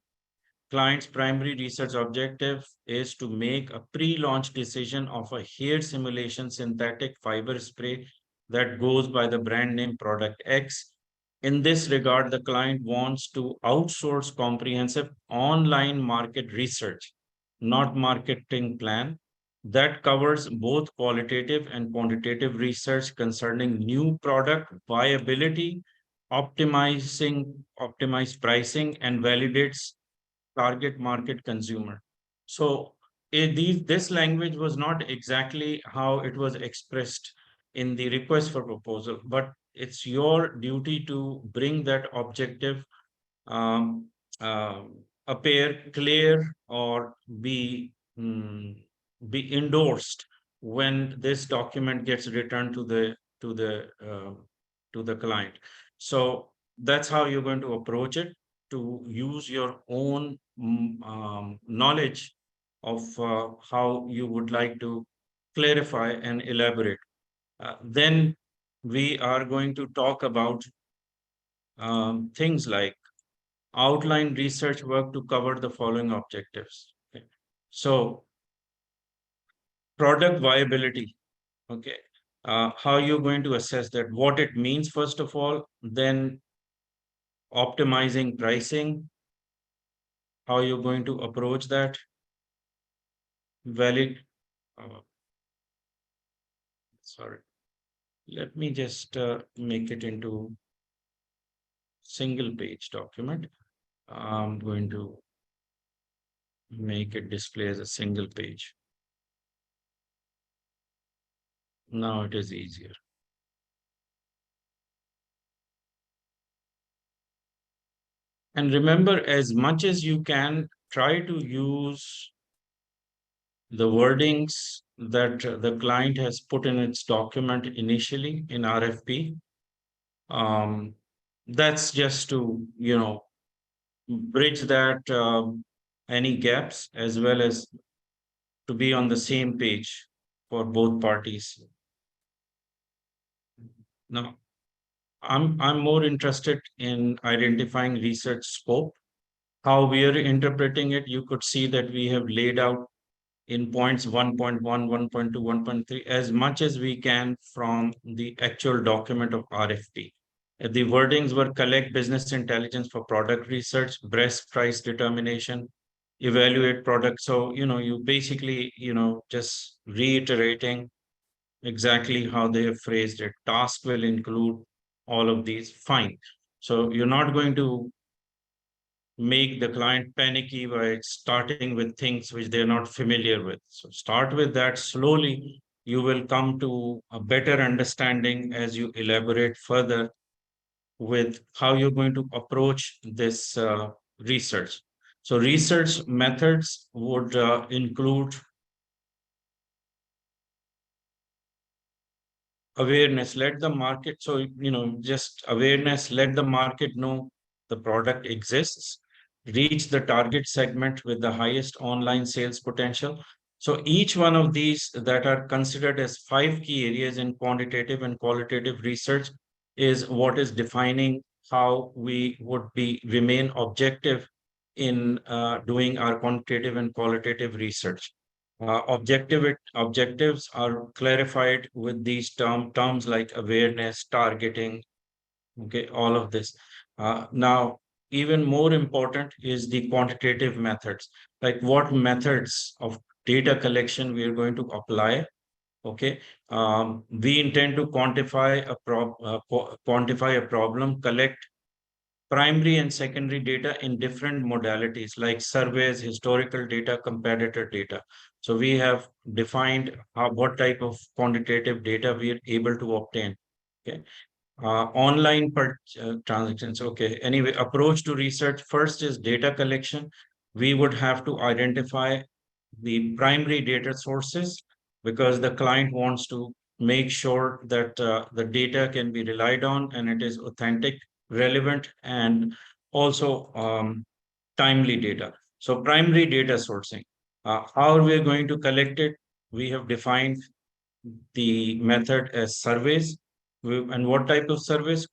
client's primary research objective is to make a pre-launch decision of a hair simulation synthetic fiber spray that goes by the brand name product X. In this regard, the client wants to outsource comprehensive online market research, not marketing plan, that covers both qualitative and quantitative research concerning new product viability, optimized pricing, and validates target market consumer. So this language was not exactly how it was expressed in the request for proposal, but it's your duty to bring that objective um, appear clear or mm, be endorsed when this document gets returned to the client. So that's how you're going to approach it, to use your own knowledge of how you would like to clarify and elaborate. Then we are going to talk about things like outline research work to cover the following objectives. Okay. So, product viability. Okay. How you're going to assess that, what it means, first of all, then optimizing pricing, how you're going to approach that, valid. Uh, sorry, let me just make it into single page document. I'm going to make it display as a single page. Now it is easier. And remember, as much as you can, try to use the wordings that the client has put in its document initially in RFP. That's just to, bridge that any gaps, as well as to be on the same page for both parties. Now, I'm more interested in identifying research scope. How we are interpreting it, you could see that we have laid out in points 1.1, 1.2, 1.3, as much as we can from the actual document of RFP. The wordings were collect business intelligence for product research, best price determination, evaluate product. So, you basically, just reiterating exactly how they have phrased it. Task will include all of these. Fine. So you're not going to make the client panicky by starting with things which they're not familiar with. So start with that slowly. You will come to a better understanding as you elaborate further with how you're going to approach this research. So research methods would include awareness, let the market, so just awareness, let the market know the product exists, reach the target segment with the highest online sales potential. So each one of these that are considered as 5 key areas in quantitative and qualitative research is what is defining how we would be remain objective in doing our quantitative and qualitative research. Objectives are clarified with these terms like awareness, targeting, okay, all of this. Now, even more important is the quantitative methods, like what methods of data collection we are going to apply. Okay, we intend to quantify a problem, collect primary and secondary data in different modalities like surveys, historical data, competitor data. So we have defined what type of quantitative data we are able to obtain. Okay. Online transactions. Okay. Anyway, approach to research first is data collection. We would have to identify the primary data sources because the client wants to make sure that the data can be relied on and it is authentic, relevant, and also timely data. So primary data sourcing. How are we going to collect it? We have defined the method as surveys. And what type of surveys?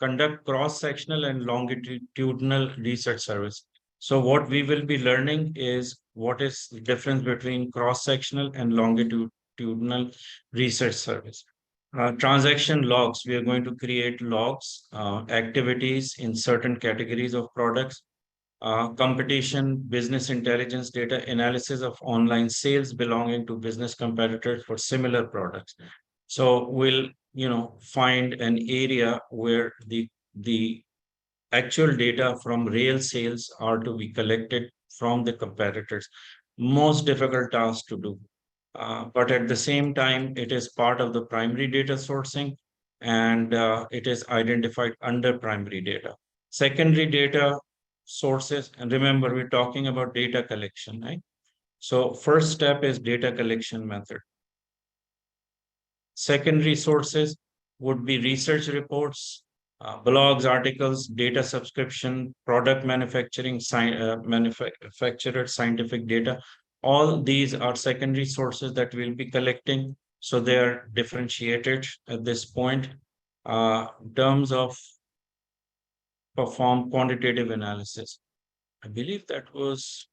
Conduct cross-sectional and longitudinal research surveys. So what we will be learning is what is the difference between cross-sectional and longitudinal research surveys. Transaction logs, we are going to create logs, activities in certain categories of products, competition, business intelligence data, analysis of online sales belonging to business competitors for similar products. So we'll, find an area where the actual data from real sales are to be collected from the competitors. Most difficult task to do. But at the same time, it is part of the primary data sourcing. and it is identified under primary data. Secondary data sources, and remember, we're talking about data collection, right? So first step is data collection method. Secondary sources would be research reports, blogs, articles, data subscription, product manufacturing, manufacturer scientific data. All these are secondary sources that we'll be collecting. So they are differentiated at this point. In terms of perform quantitative analysis, I believe that was.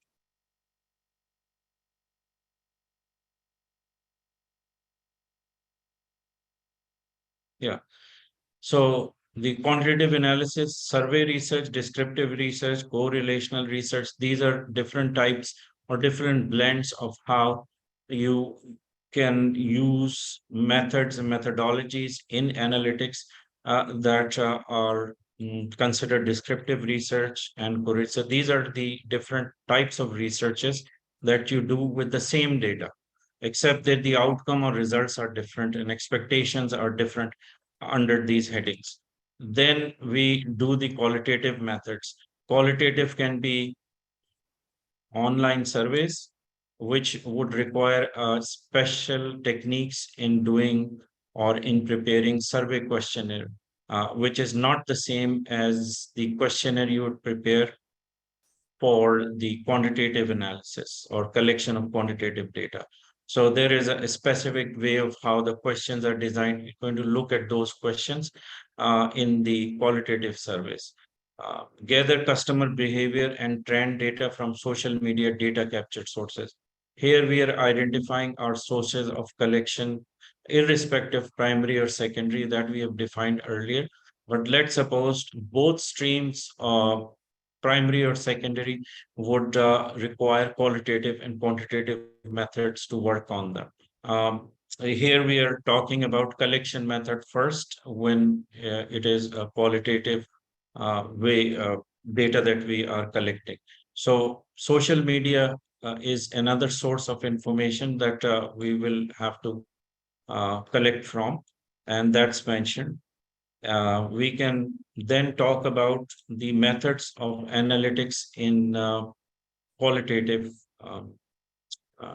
Yeah. So the quantitative analysis, survey research, descriptive research, correlational research, these are different types or different blends of how you can use methods and methodologies in analytics that are considered descriptive research and correlative. So these are the different types of researches that you do with the same data, except that the outcome or results are different and expectations are different under these headings. Then we do the qualitative methods. Qualitative can be online surveys, which would require special techniques in doing or in preparing survey questionnaire, which is not the same as the questionnaire you would prepare for the quantitative analysis or collection of quantitative data. So there is a specific way of how the questions are designed. We're going to look at those questions in the qualitative surveys. Gather customer behavior and trend data from social media data captured sources. Here we are identifying our sources of collection, irrespective primary or secondary that we have defined earlier. But let's suppose both streams primary or secondary would require qualitative and quantitative methods to work on them. Here we are talking about collection method first when it is a qualitative way data that we are collecting. So social media is another source of information that we will have to collect from, and that's mentioned. We can then talk about the methods of analytics in qualitative um,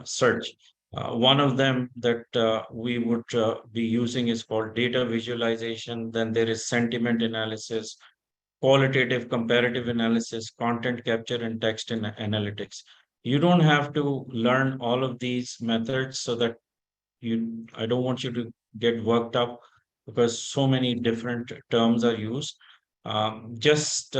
search. One of them that we would be using is called data visualization. Then there is sentiment analysis, qualitative comparative analysis, content capture, and text in analytics. You don't have to learn all of these methods so that I don't want you to get worked up because so many different terms are used. Just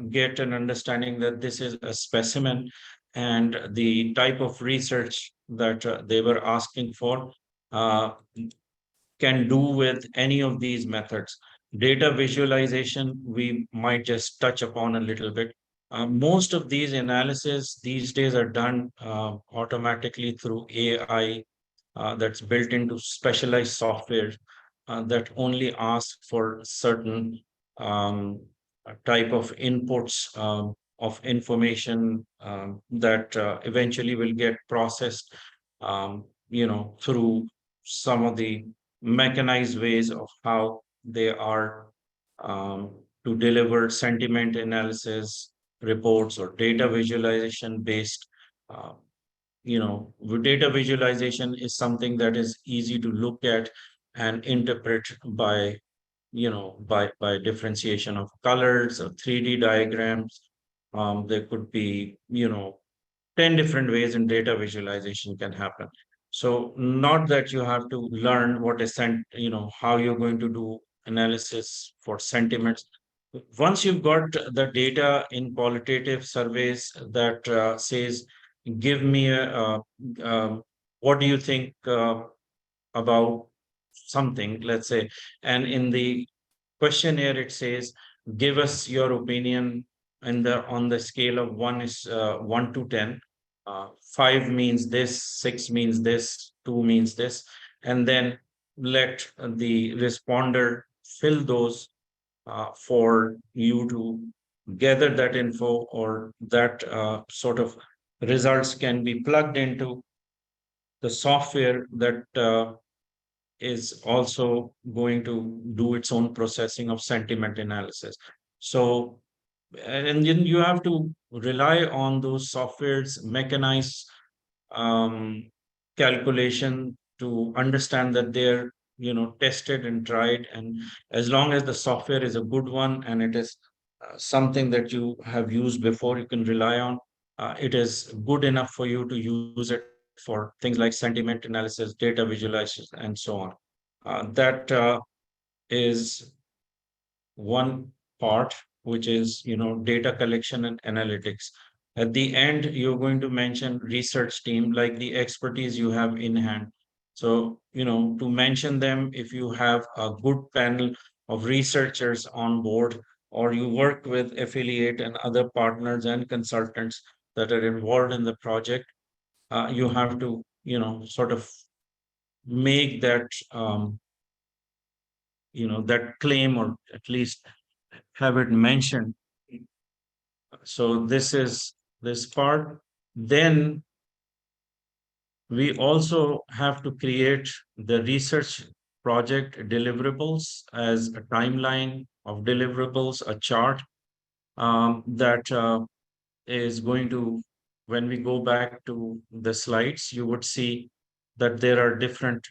get an understanding that this is a specimen and the type of research that they were asking for uh, can do with any of these methods. Data visualization, we might just touch upon a little bit. Most of these analysis these days are done automatically through AI that's built into specialized software that only asks for certain type of inputs of information that eventually will get processed, through some of the mechanized ways of how they are to deliver sentiment analysis reports or data visualization based uh, data visualization is something that is easy to look at and interpret by by differentiation of colors or 3D diagrams. There could be 10 different ways in data visualization can happen. So not that you have to learn what is how you're going to do analysis for sentiments. Once you've got the data in qualitative surveys that says, give me what do you think about something, let's say, and in the questionnaire it says, give us your opinion in the on the scale of 1 to 10. 5 means this, 6 means this, 2 means this, and then let the responder fill those for you to gather that info, or that sort of results can be plugged into the software that is also going to do its own processing of sentiment analysis. So, and then you have to rely on those softwares, mechanize um, calculation to understand that they're tested and tried, and as long as the software is a good one and it is something that you have used before, you can rely on, it is good enough for you to use it for things like sentiment analysis, data visualization, and so on. That is one part, which is data collection and analytics. At the end, you're going to mention research team, like the expertise you have in hand. So to mention them, if you have a good panel of researchers on board, or you work with affiliate and other partners and consultants that are involved in the project, you have to sort of make that claim, or at least have it mentioned. So this is this part. Then we also have to create the research project deliverables as a timeline of deliverables, a chart that is going to, when we go back to the slides, you would see that there are different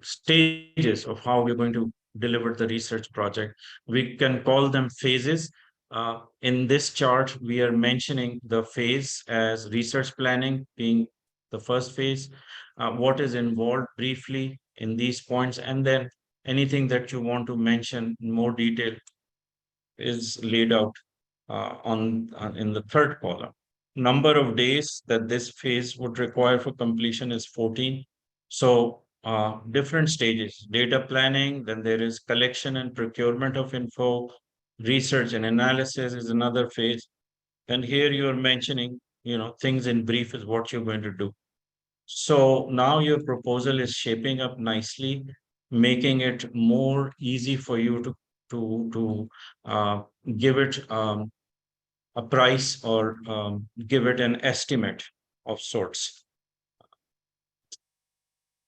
stages of how we're going to deliver the research project. We can call them phases. In this chart, we are mentioning the phase as research planning being the first phase, what is involved briefly in these points, and then anything that you want to mention in more detail is laid out in the third column. Number of days that this phase would require for completion is 14. So different stages: data planning, then there is collection and procurement of info, research and analysis is another phase. And here you're mentioning, things in brief is what you're going to do. So now your proposal is shaping up nicely, making it more easy for you to uh, give it a price, or give it an estimate of sorts.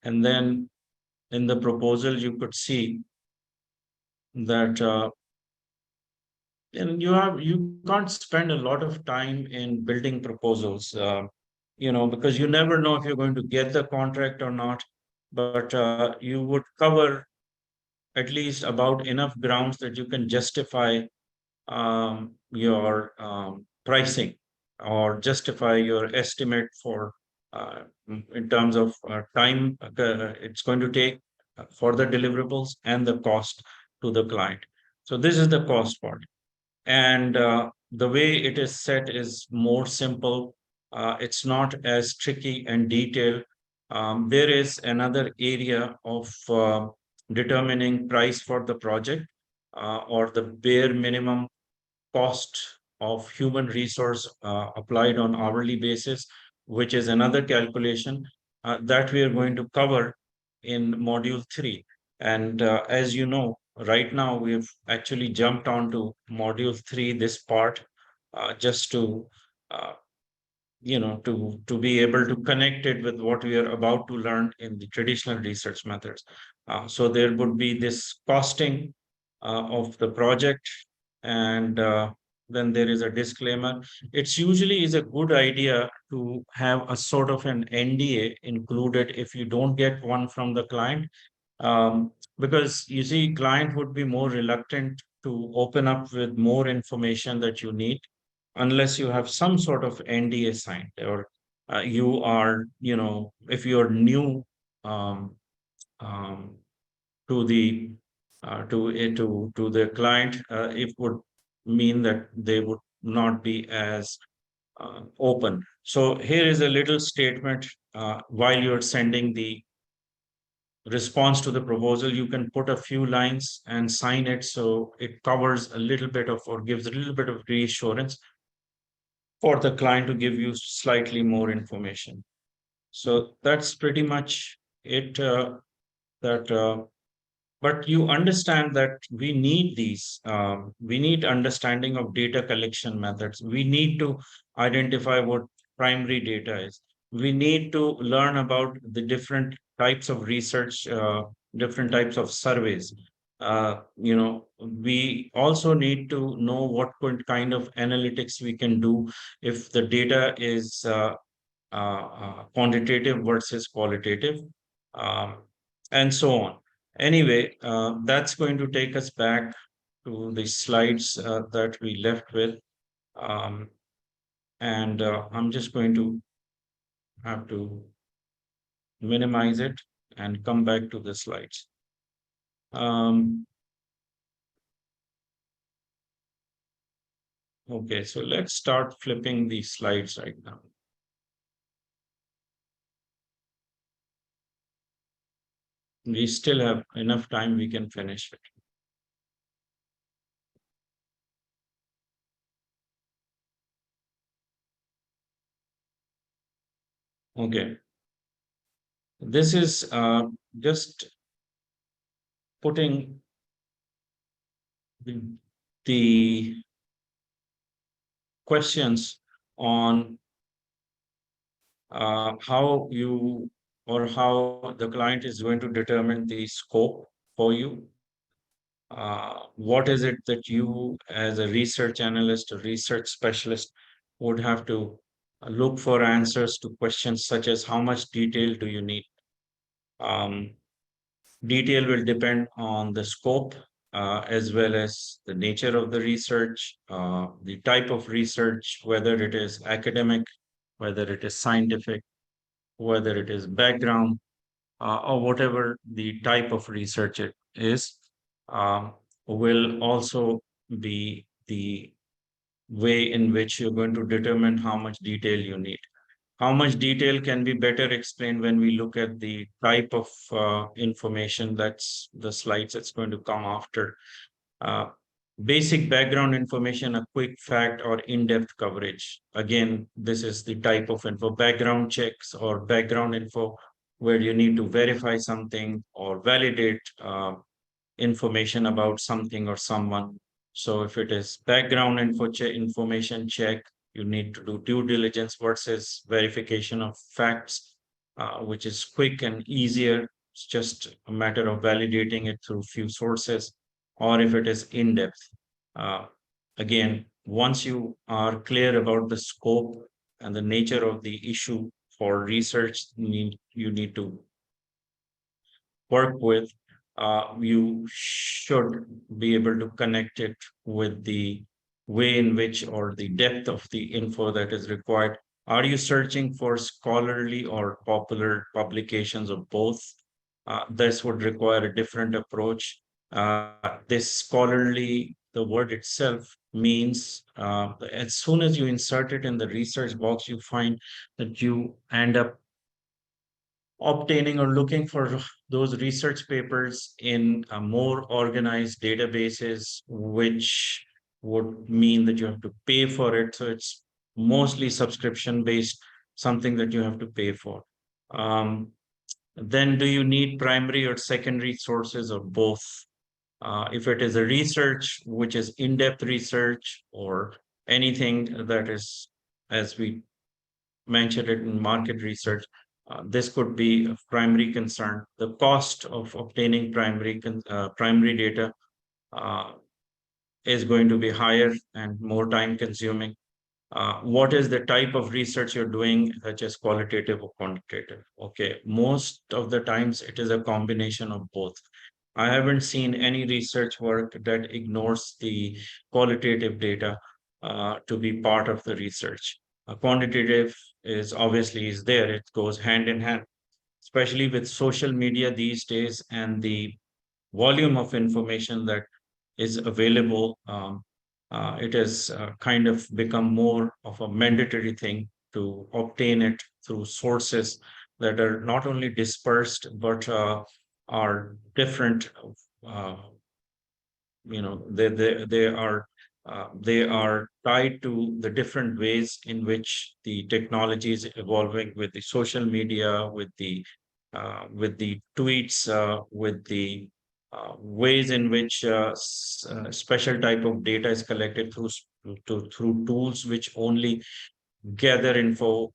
And then in the proposal, you could see that and you can't spend a lot of time in building proposals, because you never know if you're going to get the contract or not. But you would cover at least about enough grounds that you can justify your pricing, or justify your estimate for in terms of time it's going to take for the deliverables and the cost to the client. So this is the cost part. And the way it is set is more simple. It's not as tricky and detailed. There is another area of determining price for the project, or the bare minimum cost of human resource applied on hourly basis, which is another calculation that we are going to cover in module 3. And as you know, right now we've actually jumped onto module 3, this part, just to uh, to be able to connect it with what we are about to learn in the traditional research methods. So there would be this costing of the project, and then there is a disclaimer. It's usually is a good idea to have a sort of an NDA included if you don't get one from the client, because you see, client would be more reluctant to open up with more information that you need unless you have some sort of NDA signed, or you are, if you're new um, um, to the to the client, it would mean that they would not be as open. So here is a little statement while you're sending the response to the proposal. You can put a few lines and sign it, so it covers a little bit of, or gives a little bit of reassurance for the client to give you slightly more information. So that's pretty much it. That But you understand that we need these. We need understanding of data collection methods. We need to identify what primary data is. We need to learn about the different types of research, different types of surveys. We also need to know what kind of analytics we can do if the data is quantitative versus qualitative, um, and so on. Anyway, that's going to take us back to the slides that we left with. Um, and I'm just going to have to minimize it and come back to the slides. Okay, so let's start flipping these slides right now. We still have enough time, we can finish it. Okay. This is just putting the questions on how you or how the client is going to determine the scope for you. What is it that you, as a research analyst or research specialist, would have to look for answers to questions such as how much detail do you need? Um, Detail will depend on the scope, as well as the nature of the research, the type of research, whether it is academic, whether it is scientific, whether it is background, or whatever the type of research it is, will also be the way in which you're going to determine how much detail you need. How much detail can be better explained when we look at the type of information. That's the slides that's going to come after. Uh, Basic background information, a quick fact, or in-depth coverage. Again, this is the type of info. Background checks or background info where you need to verify something or validate information about something or someone. So if it is background information check, you need to do due diligence versus verification of facts, which is quick and easier. It's just a matter of validating it through few sources. Or if it is in depth, uh, again, once you are clear about the scope and the nature of the issue for research, you need to work with, you should be able to connect it with the way in which or the depth of the info that is required. Are you searching for scholarly or popular publications of both? This would require a different approach. This scholarly, the word itself means as soon as you insert it in the research box, you find that you end up obtaining or looking for those research papers in a more organized databases, which would mean that you have to pay for it. So it's mostly subscription based, something that you have to pay for. Then do you need primary or secondary sources or both? If it is a research, which is in-depth research or anything that is, as we mentioned it in market research, this could be a primary concern. The cost of obtaining primary data uh, is going to be higher and more time consuming. What is the type of research you're doing, such as qualitative or quantitative? Okay, most of the times it is a combination of both. I haven't seen any research work that ignores the qualitative data to be part of the research. Quantitative is obviously is there; it goes hand in hand, especially with social media these days and the volume of information that is available. It has kind of become more of a mandatory thing to obtain it through sources that are not only dispersed but are different. Uh, they are tied to the different ways in which the technology is evolving with the social media, with the tweets, with the ways in which special type of data is collected through tools which only gather info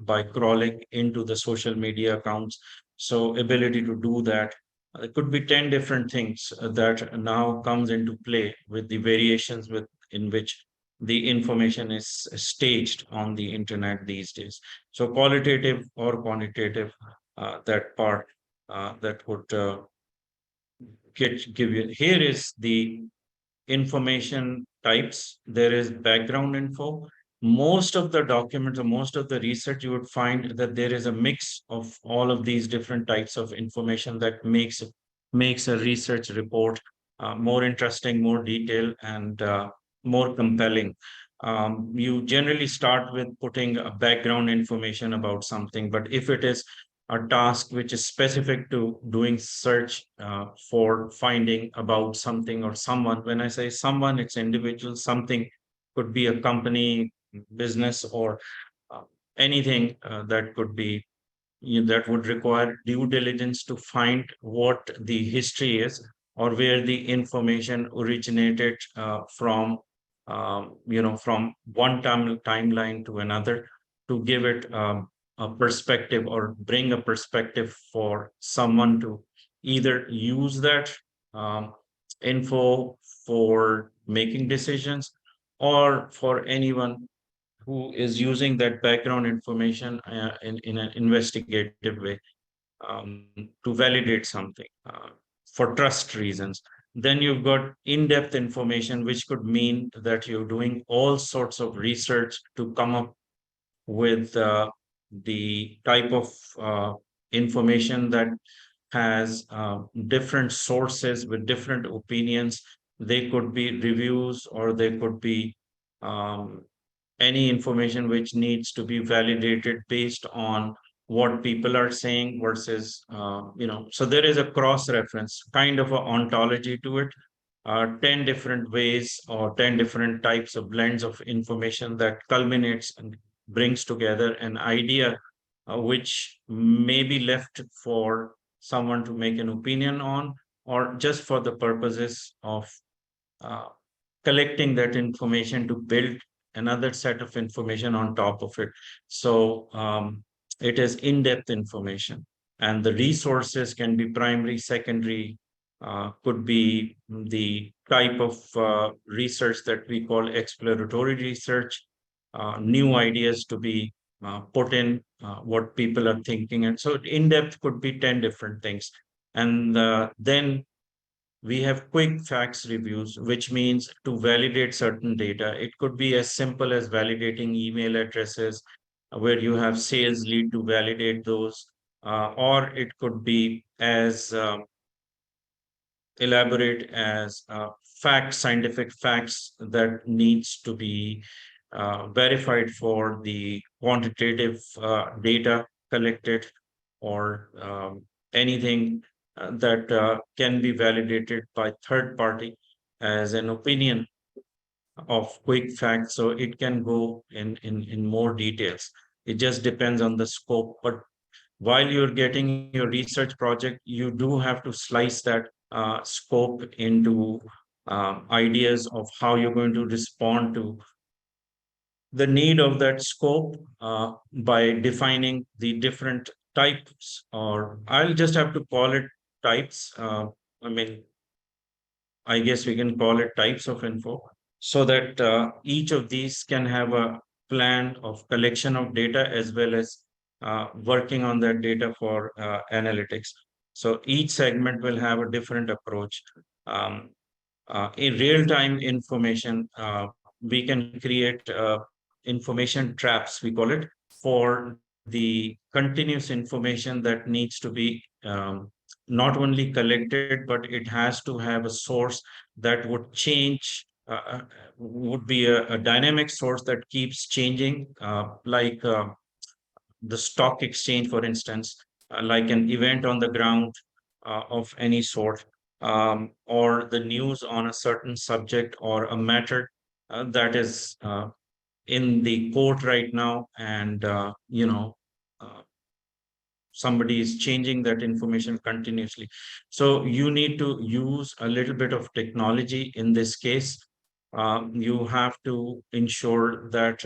by crawling into the social media accounts. So ability to do that. It could be 10 different things that now comes into play with the variations with in which the information is staged on the internet these days. So qualitative or quantitative, that part that would give you. Here is the information types. There is background info. Most of the documents or most of the research, you would find that there is a mix of all of these different types of information that makes a research report more interesting, more detailed, and more compelling. You generally start with putting a background information about something, but if it is a task which is specific to doing search for finding about something or someone. When I say someone, it's individual. Something could be a company, business, or uh, anything that could be that would require due diligence to find what the history is or where the information originated from, from one timeline to another, to give it a perspective or bring a perspective for someone to either use that um, info for making decisions, or for anyone who is using that background information in an investigative way to validate something for trust reasons. Then you've got in-depth information, which could mean that you're doing all sorts of research to come up with the type of information that has different sources with different opinions. They could be reviews, or they could be um, any information which needs to be validated based on what people are saying versus so there is a cross reference kind of a ontology to it. 10 different ways or 10 different types of blends of information that culminates and brings together an idea which may be left for someone to make an opinion on, or just for the purposes of uh, collecting that information to build another set of information on top of it. So it is in-depth information, and the resources can be primary, secondary, could be the type of research that we call exploratory research, new ideas to be put in, what people are thinking. And so in-depth could be 10 different things. And then we have quick facts reviews, which means to validate certain data. It could be as simple as validating email addresses, where you have sales lead to validate those, or it could be as elaborate as facts, scientific facts that needs to be verified for the quantitative data collected, or anything that can be validated by third party as an opinion of quick facts. So it can go in more details. It just depends on the scope. But while you're getting your research project, you do have to slice that scope into ideas of how you're going to respond to the need of that scope by defining the different types, or I'll just have to call it types. I mean, I guess we can call it types of info, so that each of these can have a plan of collection of data as well as working on that data for analytics. So each segment will have a different approach. Um, in real-time information, we can create information traps, we call it, for the continuous information that needs to be not only collected, but it has to have a source that would change, would be a dynamic source that keeps changing, like the stock exchange, for instance, like an event on the ground of any sort, or the news on a certain subject or a matter that is in the court right now, and uh, somebody is changing that information continuously. So you need to use a little bit of technology in this case. You have to ensure that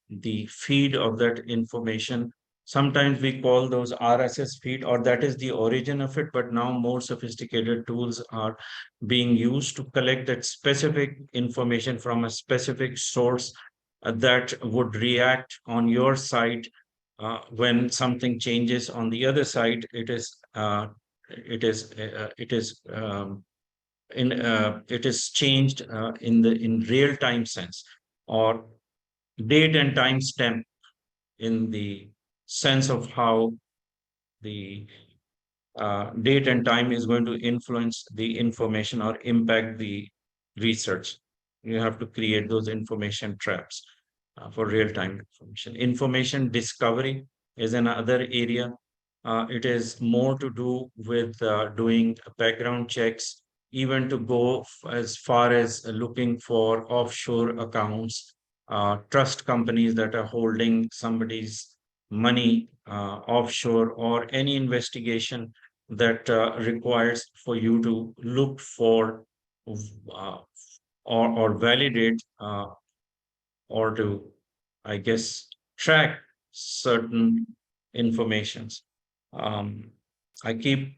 the feed of that information Sometimes we call those RSS feed, or that is the origin of it, but now more sophisticated tools are being used to collect that specific information from a specific source that would react on your site when something changes on the other side. It is changed in real time sense, or date and time stamp in the sense of how the date and time is going to influence the information or impact the research. You have to create those information traps for real-time information. Information discovery is another area. It is more to do with doing background checks, even to go as far as looking for offshore accounts, trust companies that are holding somebody's money offshore, or any investigation that requires for you to look for or validate or to, I guess, track certain informations. Um, I keep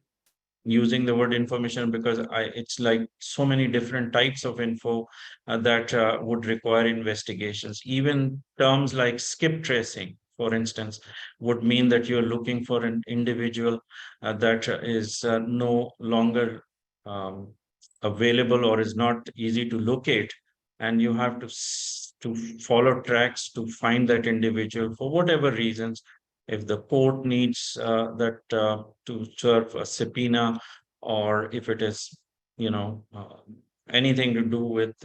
using the word information because it's like so many different types of info that would require investigations. Even terms like skip tracing, for instance, would mean that you're looking for an individual that is no longer um, available or is not easy to locate, and you have to follow tracks to find that individual for whatever reasons. If the court needs that to serve a subpoena, or if it is, anything to do with,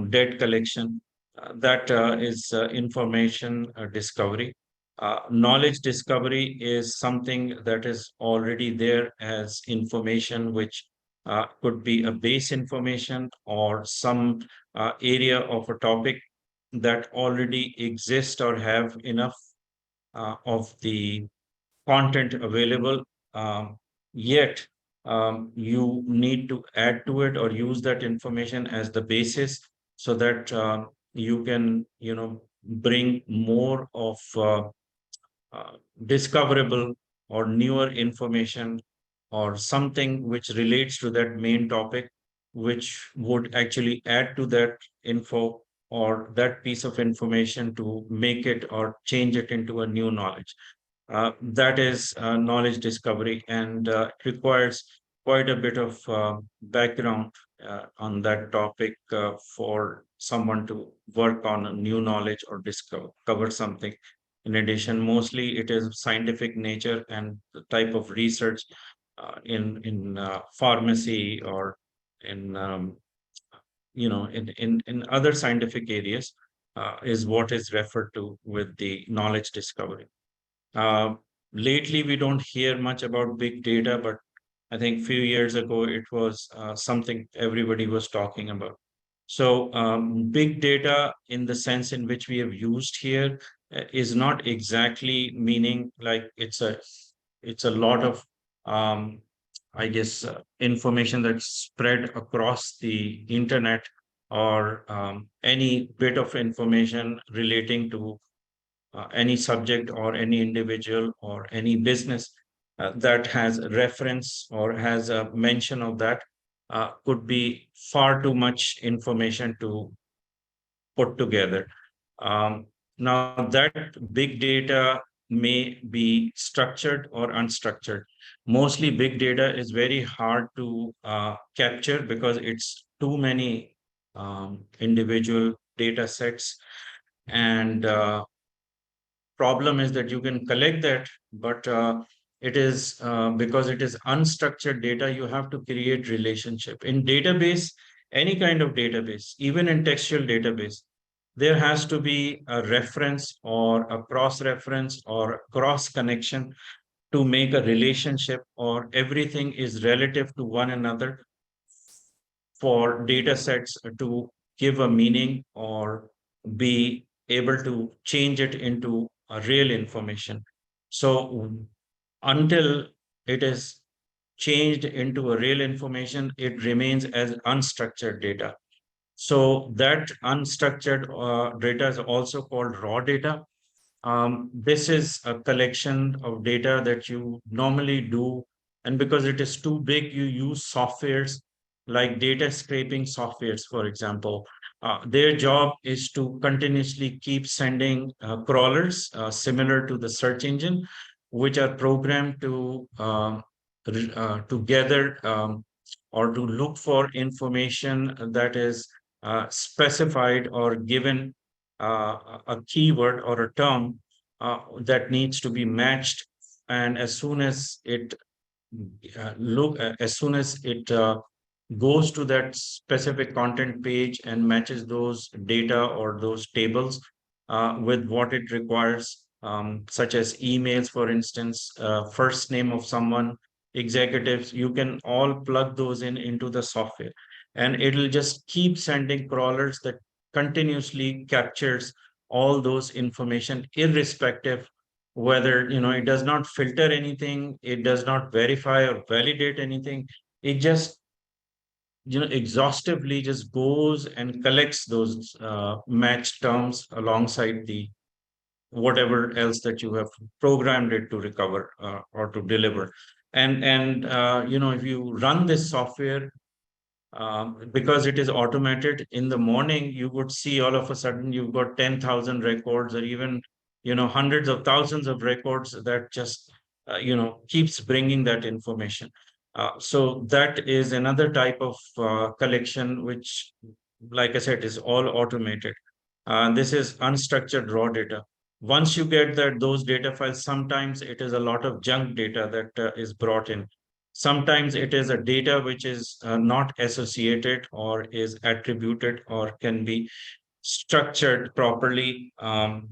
debt collection, that is information discovery. Knowledge discovery is something that is already there as information, which could be a base information or some area of a topic that already exist or have enough of the content available, yet you need to add to it or use that information as the basis, so that you can, bring more of discoverable or newer information, or something which relates to that main topic, which would actually add to that info or that piece of information to make it or change it into a new knowledge. That is knowledge discovery, and requires quite a bit of background on that topic for someone to work on a new knowledge or discover something. In addition, mostly it is scientific nature and the type of research in pharmacy, or in in other scientific areas, is what is referred to with the knowledge discovery. uh, Lately, we don't hear much about big data, but I think few years ago it was something everybody was talking about. So, big data, in the sense in which we have used here, is not exactly meaning like it's a lot of I guess information that's spread across the internet, or any bit of information relating to any subject or any individual or any business that has a reference or has a mention of that, could be far too much information to put together. Um, Now, that big data may be structured or unstructured. Mostly, big data is very hard to capture because it's too many individual data sets, and problem is that you can collect that, but it is because it is unstructured data, you have to create relationship in database. Any kind of database, even in textual database, there has to be a reference or a cross reference or a cross connection to make a relationship, or everything is relative to one another for data sets to give a meaning or be able to change it into a real information. So until it is changed into a real information, it remains as unstructured data. So that unstructured data is also called raw data. This is a collection of data that you normally do. And because it is too big, you use softwares like data scraping softwares, for example. Their job is to continuously keep sending crawlers similar to the search engine, which are programmed to gather or to look for information that is specified or given a keyword or a term that needs to be matched. And as soon as it as soon as it goes to that specific content page and matches those data or those tables with what it requires, such as emails, for instance, first name of someone, executives, you can all plug those in into the software, and it'll just keep sending crawlers that continuously captures all those information, irrespective whether, it does not filter anything, it does not verify or validate anything. It just, exhaustively just goes and collects those match terms alongside the whatever else that you have programmed it to recover or to deliver. And if you run this software, because it is automated, in the morning you would see all of a sudden you've got 10,000 records, or even hundreds of thousands of records that just keeps bringing that information. So that is another type of collection, which, like I said, is all automated. This is unstructured raw data. Once you get that those data files, sometimes it is a lot of junk data that is brought in. Sometimes it is a data which is not associated or is attributed or can be structured properly,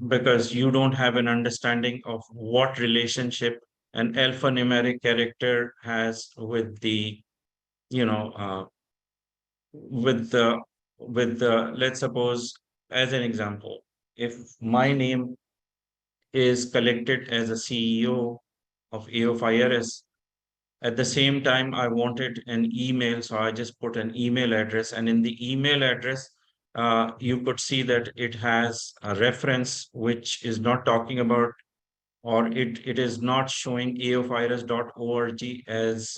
because you don't have an understanding of what relationship an alphanumeric character has with the, you know, with the, let's suppose, as an example, if my name is collected as a CEO of AOFIRS. At the same time, I wanted an email, so I just put an email address. And in the email address, you could see that it has a reference which is not talking about, or it is not showing aofirus.org as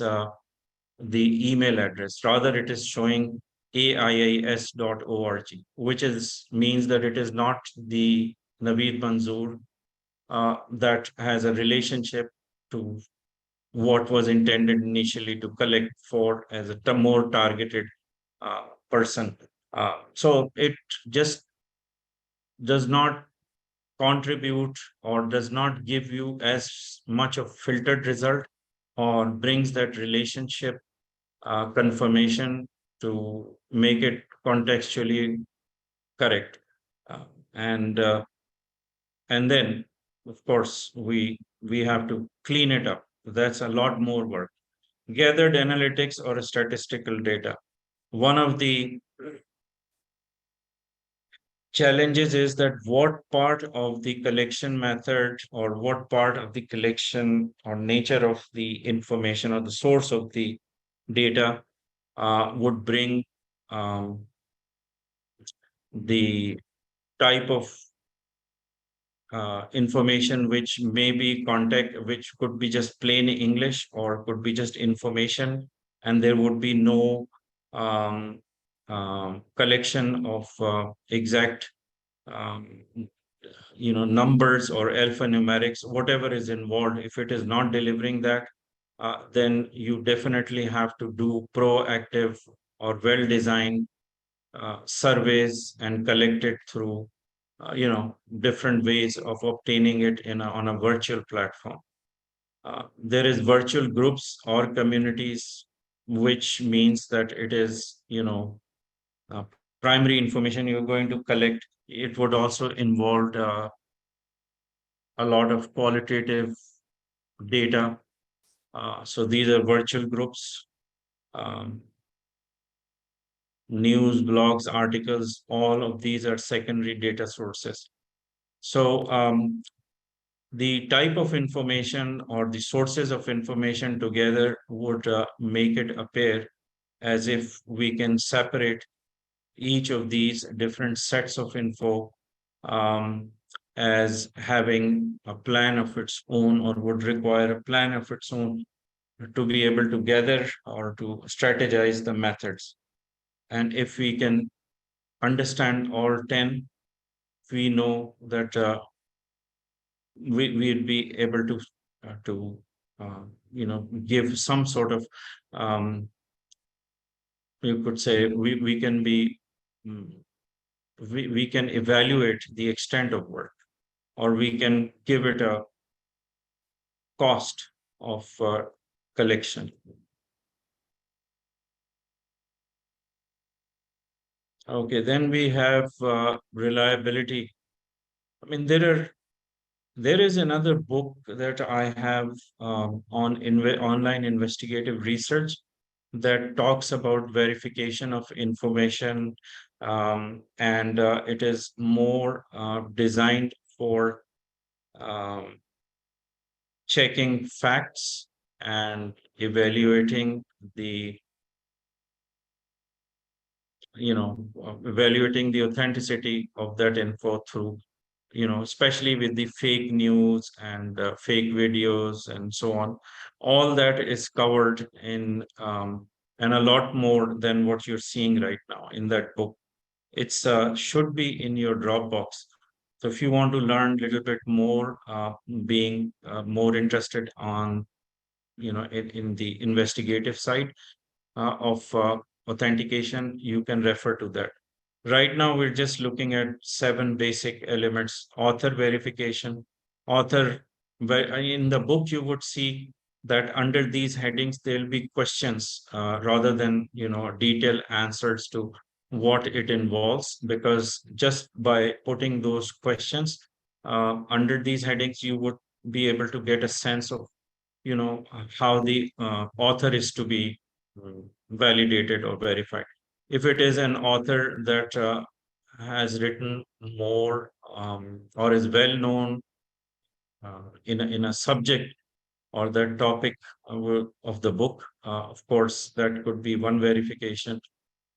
the email address. Rather, it is showing aiis.org, which is means that it is not the Naveed Manzoor that has a relationship to what was intended initially to collect for as a more targeted person. So it just does not contribute or does not give you as much of filtered result, or brings that relationship confirmation to make it contextually correct. Uh, and and then, of course, we have to clean it up. That's a lot more work. Gathered analytics or statistical data. One of the challenges is that what part of the collection method, or what part of the collection or nature of the information or the source of the data would bring the type of information which may be contact, which could be just plain English or could be just information, and there would be no um, collection of exact um, numbers or alphanumerics, whatever is involved. If it is not delivering that, then you definitely have to do proactive or well-designed surveys and collect it through different ways of obtaining it on a virtual platform. There is virtual groups or communities, which means that it is primary information you're going to collect. It would also involve a lot of qualitative data. So these are virtual groups. Um, News, blogs, articles, all of these are secondary data sources. So the type of information or the sources of information together would make it appear as if we can separate each of these different sets of info, um, as having a plan of its own, or would require a plan of its own to be able to gather or to strategize the methods. And if we can understand all 10, we know that we'd be able to give some sort of, you could say, we can be mm, we can evaluate the extent of work, or we can give it a cost of collection. Okay, then we have reliability. I mean, there is another book that I have on online investigative research that talks about verification of information, and it is more designed for um, checking facts and evaluating the evaluating the authenticity of that info through, especially with the fake news and fake videos and so on. All that is covered in, and a lot more than what you're seeing right now in that book. It's should be in your Dropbox. So if you want to learn a little bit more, being more interested on, in the investigative side of authentication, you can refer to that. Right now, we're just looking at 7 basic elements: author verification, author. In the book, you would see that under these headings, there'll be questions rather than, detailed answers to what it involves, because just by putting those questions under these headings, you would be able to get a sense of, how the author is to be validated or verified. If it is an author that has written more, or is well known in a subject or the topic of the book, of course, that could be one verification.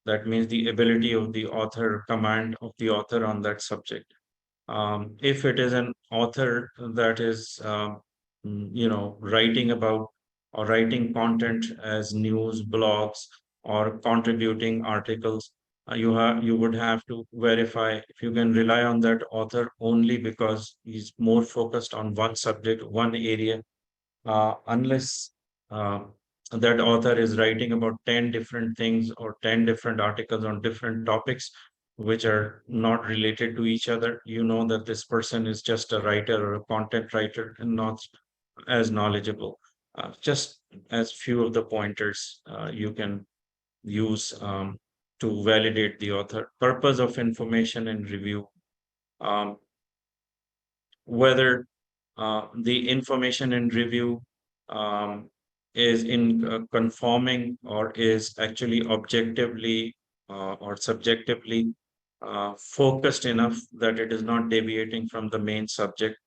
That means the ability of the author, command of the author on that subject. If it is an author that is, writing about or writing content as news, blogs, or contributing articles, you would have to verify if you can rely on that author only because he's more focused on one subject, one area, unless uh, that author is writing about 10 different things or 10 different articles on different topics which are not related to each other. You know that this person is just a writer or a content writer and not as knowledgeable. Just as few of the pointers you can use to validate the author. Purpose of information and review. Um, whether the information in review is in conforming or is actually objectively or subjectively focused enough that it is not deviating from the main subject,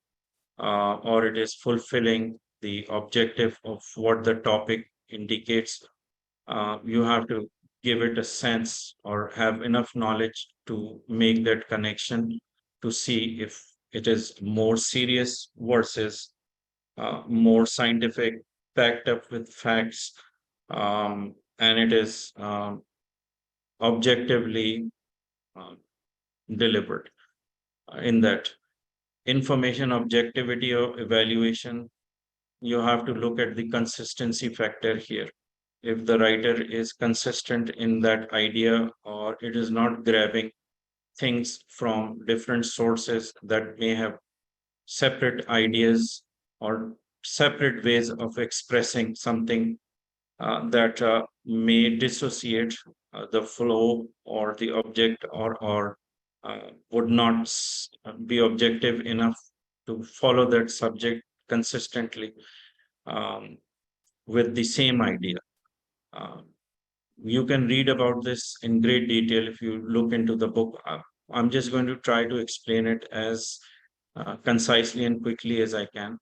or it is fulfilling the objective of what the topic indicates. You have to give it a sense or have enough knowledge to make that connection to see if it is more serious versus more scientific, backed up with facts, and it is objectively um, delivered. In that information objectivity or evaluation, you have to look at the consistency factor here. If the writer is consistent in that idea, or it is not grabbing things from different sources that may have separate ideas or separate ways of expressing something that may dissociate the flow or the object, or would not be objective enough to follow that subject consistently um, with the same idea. Um, you can read about this in great detail if you look into the book. I'm just going to try to explain it as concisely and quickly as I can.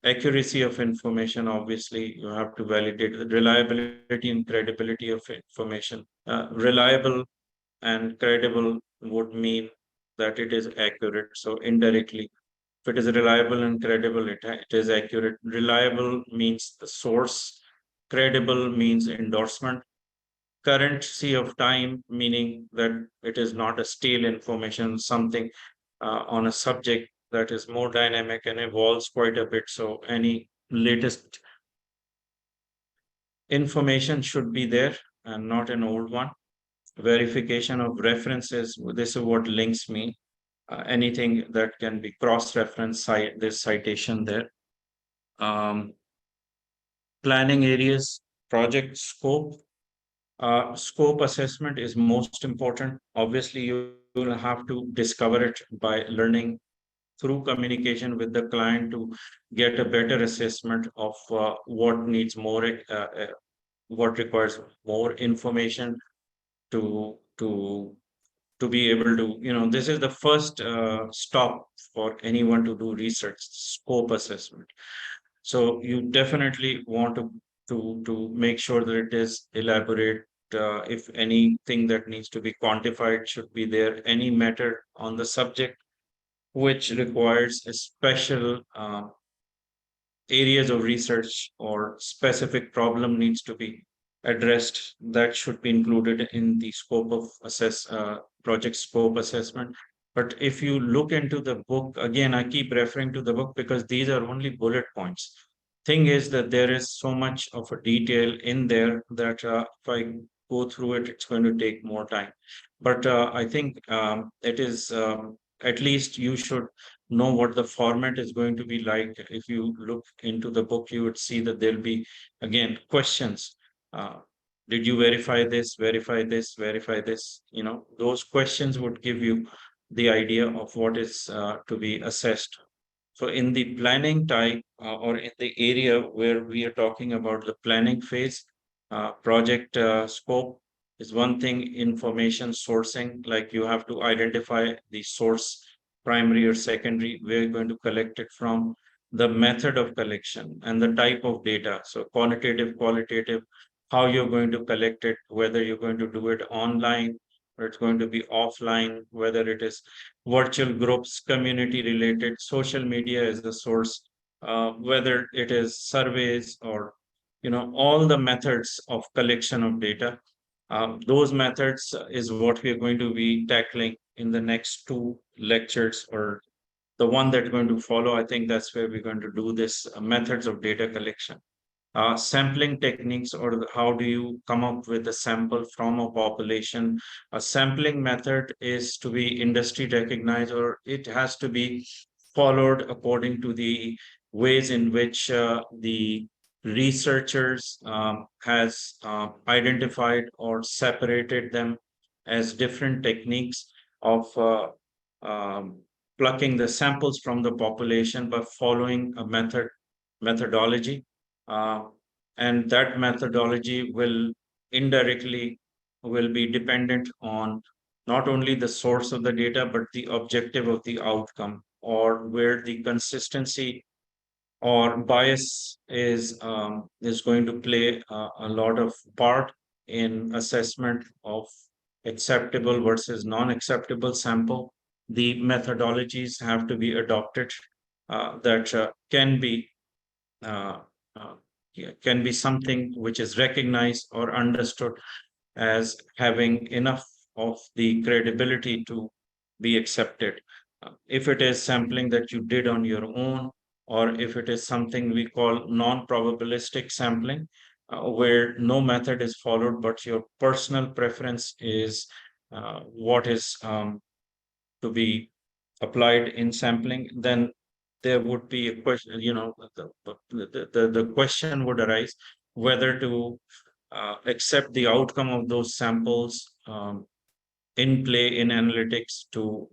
Accuracy of information, obviously, you have to validate the reliability and credibility of information. Reliable and credible would mean that it is accurate. So indirectly, if it is reliable and credible, it is accurate. Reliable means the source, credible means endorsement, currency of time, meaning that it is not a stale information, something on a subject that is more dynamic and evolves quite a bit. So any latest information should be there and not an old one. Verification of references, this is what links me. Anything that can be cross-referenced, there's citation there. Planning areas, project scope. Scope assessment is most important. Obviously, you will have to discover it by learning through communication with the client to get a better assessment of what needs more, what requires more information to be able to, this is the first stop for anyone to do research, scope assessment. So you definitely want to make sure that it is elaborate. If anything that needs to be quantified should be there, any matter on the subject which requires a special areas of research or specific problem needs to be addressed, that should be included in the scope of project scope assessment. But if you look into the book, again, I keep referring to the book because these are only bullet points. Thing is that there is so much of a detail in there that if I go through it, it's going to take more time. But I think it is at least you should know what the format is going to be like. If you look into the book, you would see that there'll be, again, questions. Did you verify this, verify this, verify this? Those questions would give you the idea of what is to be assessed. So in the planning type or in the area where we are talking about the planning phase, project scope is one thing. Information sourcing, like you have to identify the source, primary or secondary, where you're going to collect it from, the method of collection and the type of data. So quantitative, qualitative, how you're going to collect it, whether you're going to do it online or it's going to be offline, whether it is virtual groups, community related, social media is the source, whether it is surveys or, all the methods of collection of data. Those methods is what we are going to be tackling in the next two lectures, or the one that's going to follow. I think that's where we're going to do this methods of data collection. Sampling techniques, or how do you come up with a sample from a population? A sampling method is to be industry recognized, or it has to be followed according to the ways in which the researchers has identified or separated them as different techniques of plucking the samples from the population by following a methodology. uh, and that methodology will indirectly will be dependent on not only the source of the data but the objective of the outcome, or where the consistency or bias is going to play a lot of part in assessment of acceptable versus non-acceptable sample. The methodologies have to be adopted that uh, uh, can be something which is recognized or understood as having enough of the credibility to be accepted. If it is sampling that you did on your own, or if it is something we call non-probabilistic sampling, where no method is followed, but your personal preference is what is to be applied in sampling, then there would be a question, the question would arise whether to accept the outcome of those samples in play in analytics to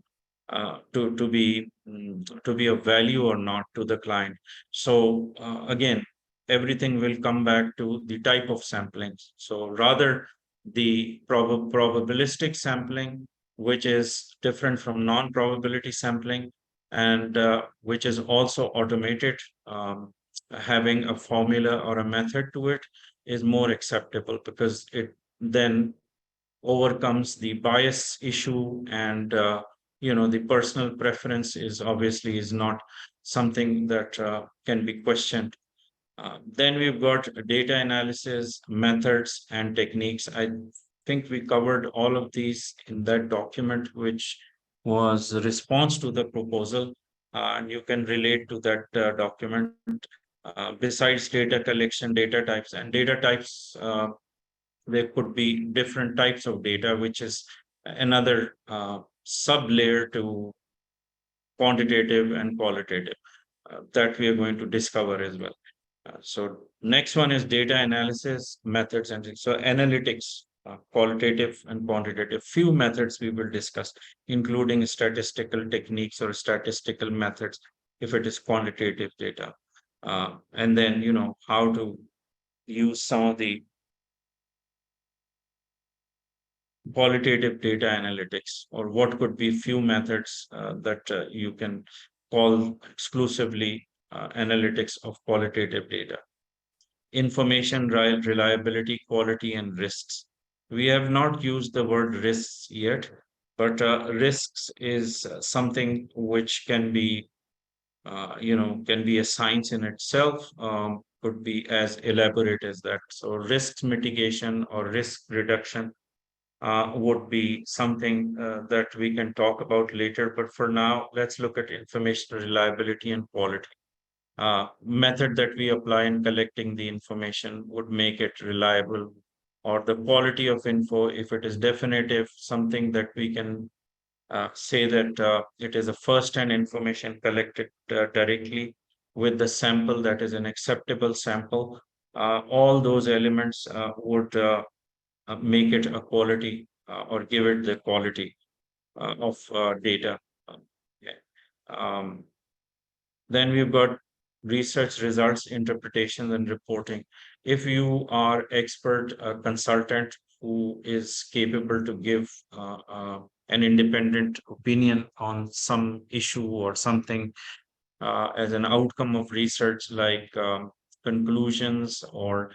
be of value or not to the client. So again, everything will come back to the type of sampling. So rather the probabilistic sampling, which is different from non-probability sampling, and which is also automated, having a formula or a method to it, is more acceptable because it then overcomes the bias issue and the personal preference is obviously is not something that can be questioned. Then we've got data analysis methods and techniques. I think we covered all of these in that document, which was a response to the proposal. And you can relate to that document. Besides data collection, data types, and data types, there could be different types of data, which is another sub layer to quantitative and qualitative that we are going to discover as well. So next one is data analysis methods and things. So analytics, qualitative and quantitative. Few methods we will discuss, including statistical techniques or statistical methods if it is quantitative data. And then, how to use some of the qualitative data analytics, or what could be few methods that you can call exclusively analytics of qualitative data. Information reliability, quality, and risks. We have not used the word risks yet, but risks is something which can be, can be a science in itself, could be as elaborate as that. So risk mitigation or risk reduction would be something that we can talk about later. But for now, let's look at information reliability and quality. Method that we apply in collecting the information would make it reliable, or the quality of info, if it is definitive, something that we can say that it is a first-hand information collected directly with the sample that is an acceptable sample. All those elements would make it a quality or give it the quality of data. Yeah. Then we've got research results, interpretation, and reporting. If you are expert consultant who is capable to give an independent opinion on some issue or something as an outcome of research, like conclusions or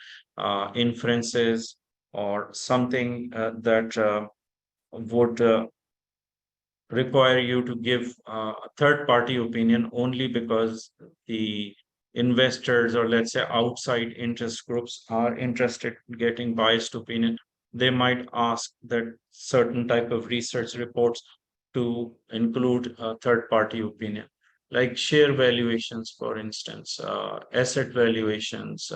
inferences or something that would require you to give a third party opinion only because the investors, or let's say outside interest groups, are interested in getting biased opinion, they might ask that certain type of research reports to include a third party opinion, like share valuations, for instance, asset valuations,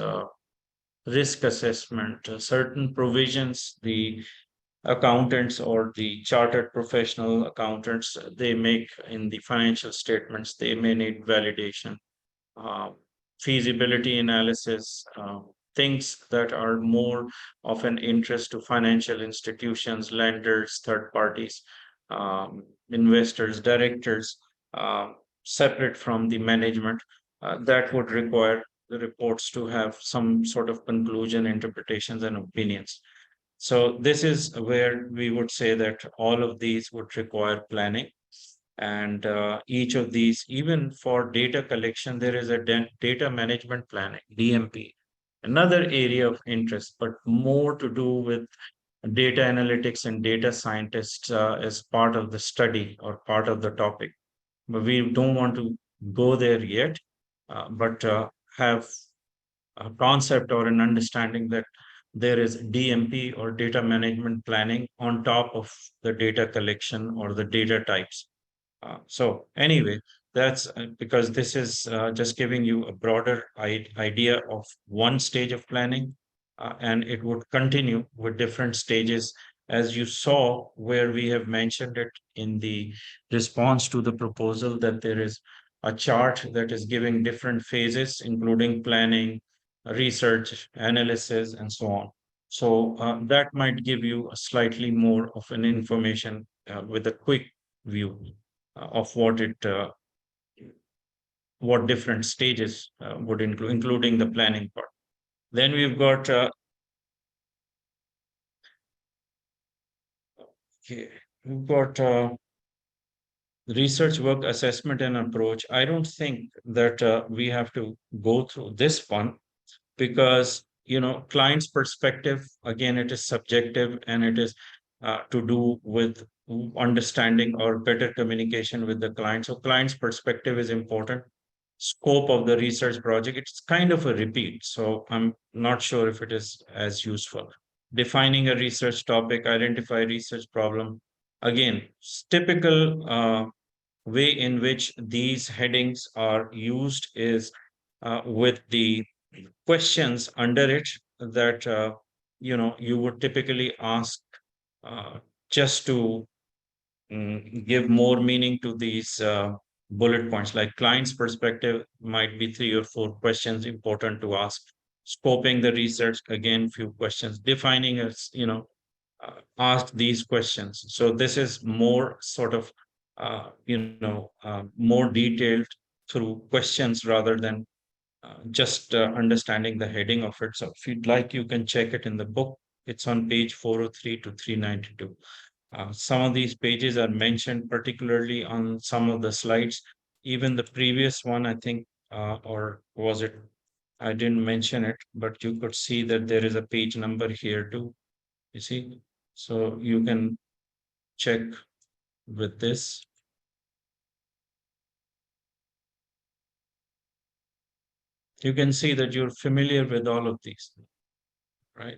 risk assessment, certain provisions the accountants or the chartered professional accountants they make in the financial statements, they may need validation. uh, Feasibility analysis, things that are more of an interest to financial institutions, lenders, third parties, investors, directors, separate from the management, that would require the reports to have some sort of conclusion, interpretations, and opinions. So this is where we would say that all of these would require planning. And each of these, even for data collection, there is a data management planning, DMP, another area of interest, but more to do with data analytics and data scientists as part of the study or part of the topic. But we don't want to go there yet, but have a concept or an understanding that there is DMP or data management planning on top of the data collection or the data types. So anyway, that's because this is just giving you a broader idea of one stage of planning, and it would continue with different stages, as you saw where we have mentioned it in the response to the proposal, that there is a chart that is giving different phases, including planning, research, analysis, and so on. So that might give you a slightly more of an information with a quick view of what different stages would include, including the planning part. Then we've got okay, we've got research work assessment and approach. I don't think that we have to go through this one, because client's perspective, again, it is subjective, and it is to do with understanding or better communication with the client. So client's perspective is important. Scope of the research project, it's kind of a repeat. So I'm not sure if it is as useful. Defining a research topic, identify research problem. Again, typical way in which these headings are used is with the questions under it that you would typically ask uh, just to give more meaning to these bullet points. Like client's perspective might be 3 or 4 questions important to ask. Scoping the research, again, few questions. Defining as ask these questions. So this is more sort of more detailed through questions rather than just understanding the heading of it. So if you'd like, you can check it in the book. It's on page 403 to 392. Some of these pages are mentioned particularly on some of the slides. Even the previous one, I think, or was it? I didn't mention it, but you could see that there is a page number here too. You see, so you can check with this. You can see that you're familiar with all of these, right?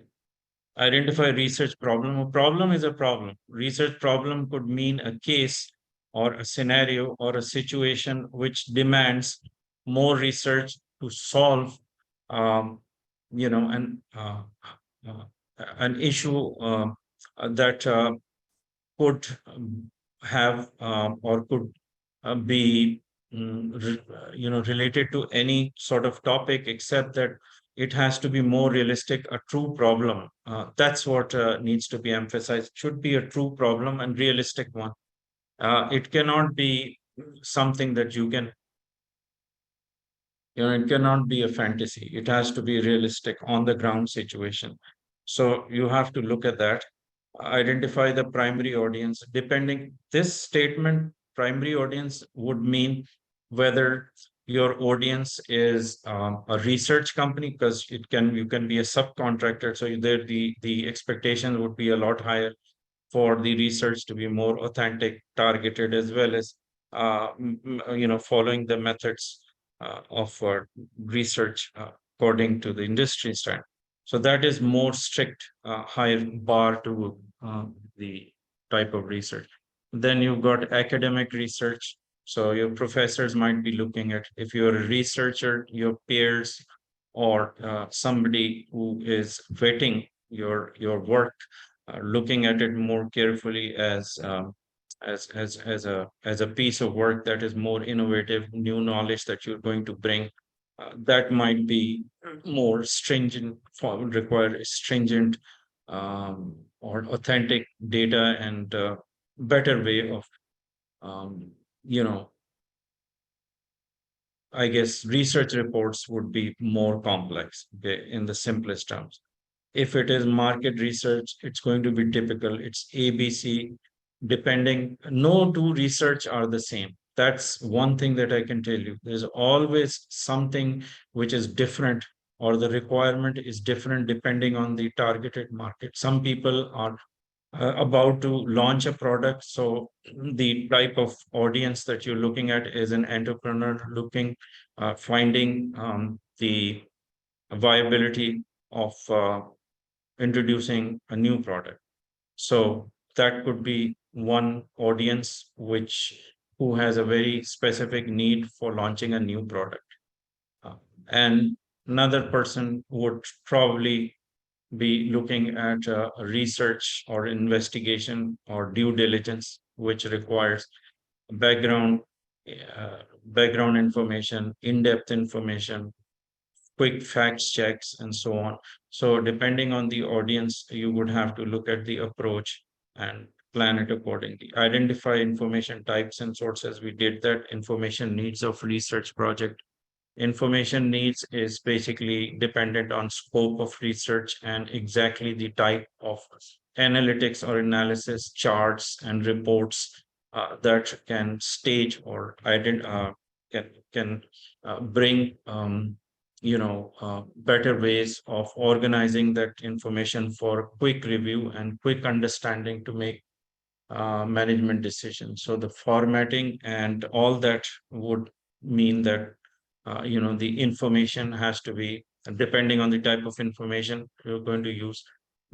Identify research problem. A problem is a problem. Research problem could mean a case or a scenario or a situation which demands more research to solve, um, uh, an issue that could have or could be related to any sort of topic, except that it has to be more realistic, a true problem. That's what needs to be emphasized. It should be a true problem and realistic one. It cannot be something that you can, it cannot be a fantasy. It has to be realistic on the ground situation. So you have to look at that. Identify the primary audience. Depending this statement, primary audience would mean whether your audience is a research company, because you can be a subcontractor. So there the expectation would be a lot higher for the research to be more authentic, targeted, as well as following the methods of research according to the industry standard. So that is more strict, higher bar to the type of research. Then you've got academic research. So your professors might be looking at, if you're a researcher, your peers or somebody who is vetting your work, looking at it more carefully as a piece of work that is more innovative, new knowledge that you're going to bring. That might be more stringent, would require stringent or authentic data and better way of, um, you know, I guess research reports would be more complex, okay, in the simplest terms. If it is market research, it's going to be typical. It's ABC, depending. No two research are the same. That's one thing that I can tell you. There's always something which is different, or the requirement is different depending on the targeted market. Some people are about to launch a product. So the type of audience that you're looking at is an entrepreneur looking, finding the viability of introducing a new product. So that could be one audience who has a very specific need for launching a new product. Uh, and another person would probably be looking at research or investigation or due diligence, which requires background background information, in-depth information, quick facts checks, and so on. So depending on the audience, you would have to look at the approach and plan it accordingly. Identify information types and sources. We did that. Information needs of research project. Information needs is basically dependent on scope of research and exactly the type of analytics or analysis, charts and reports that can stage or can bring better ways of organizing that information for quick review and quick understanding to make management decision. So the formatting and all that would mean that the information has to be, depending on the type of information you're going to use,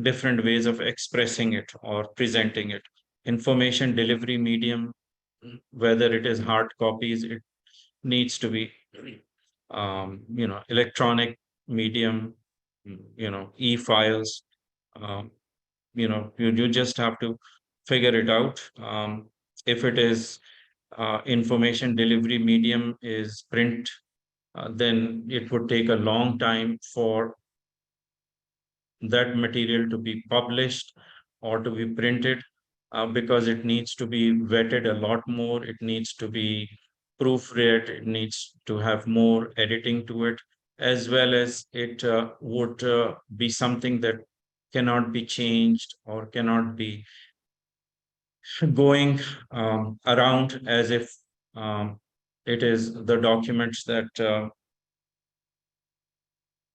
different ways of expressing it or presenting it. Information delivery medium, whether it is hard copies, it needs to be electronic medium, e-files. um, you just have to figure it out. If it is information delivery medium is print, then it would take a long time for that material to be published or to be printed, because it needs to be vetted a lot more. It needs to be proofread. It needs to have more editing to it, as well as it would be something that cannot be changed or cannot be going around as if it is the documents that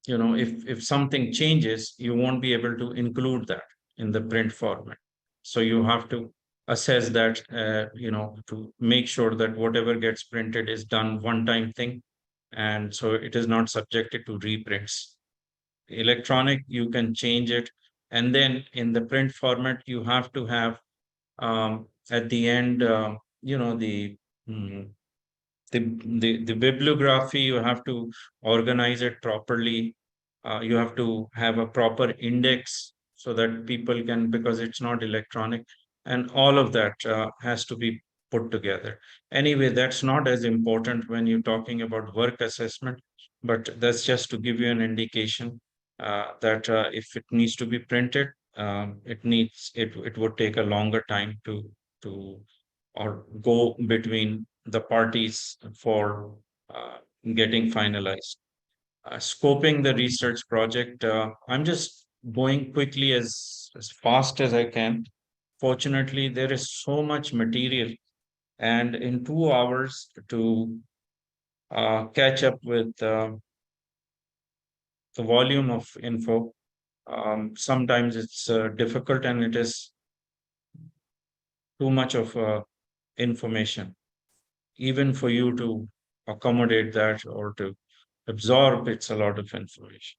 if something changes, you won't be able to include that in the print format. So you have to assess that, to make sure that whatever gets printed is done one time thing, and so it is not subjected to reprints. Electronic, you can change it, and then in the print format you have to have at the end, mm, the bibliography. You have to organize it properly. You have to have a proper index so that people can, because it's not electronic, and all of that has to be put together. Anyway, that's not as important when you're talking about work assessment, but that's just to give you an indication that if it needs to be printed, it would take a longer time to or go between the parties for uh, getting finalized. Scoping the research project, I'm just going quickly as fast as I can. Fortunately, there is so much material, and in 2 hours to catch up with the volume of info, sometimes it's difficult, and it is too much of information, even for you to accommodate that or to absorb. It's a lot of information.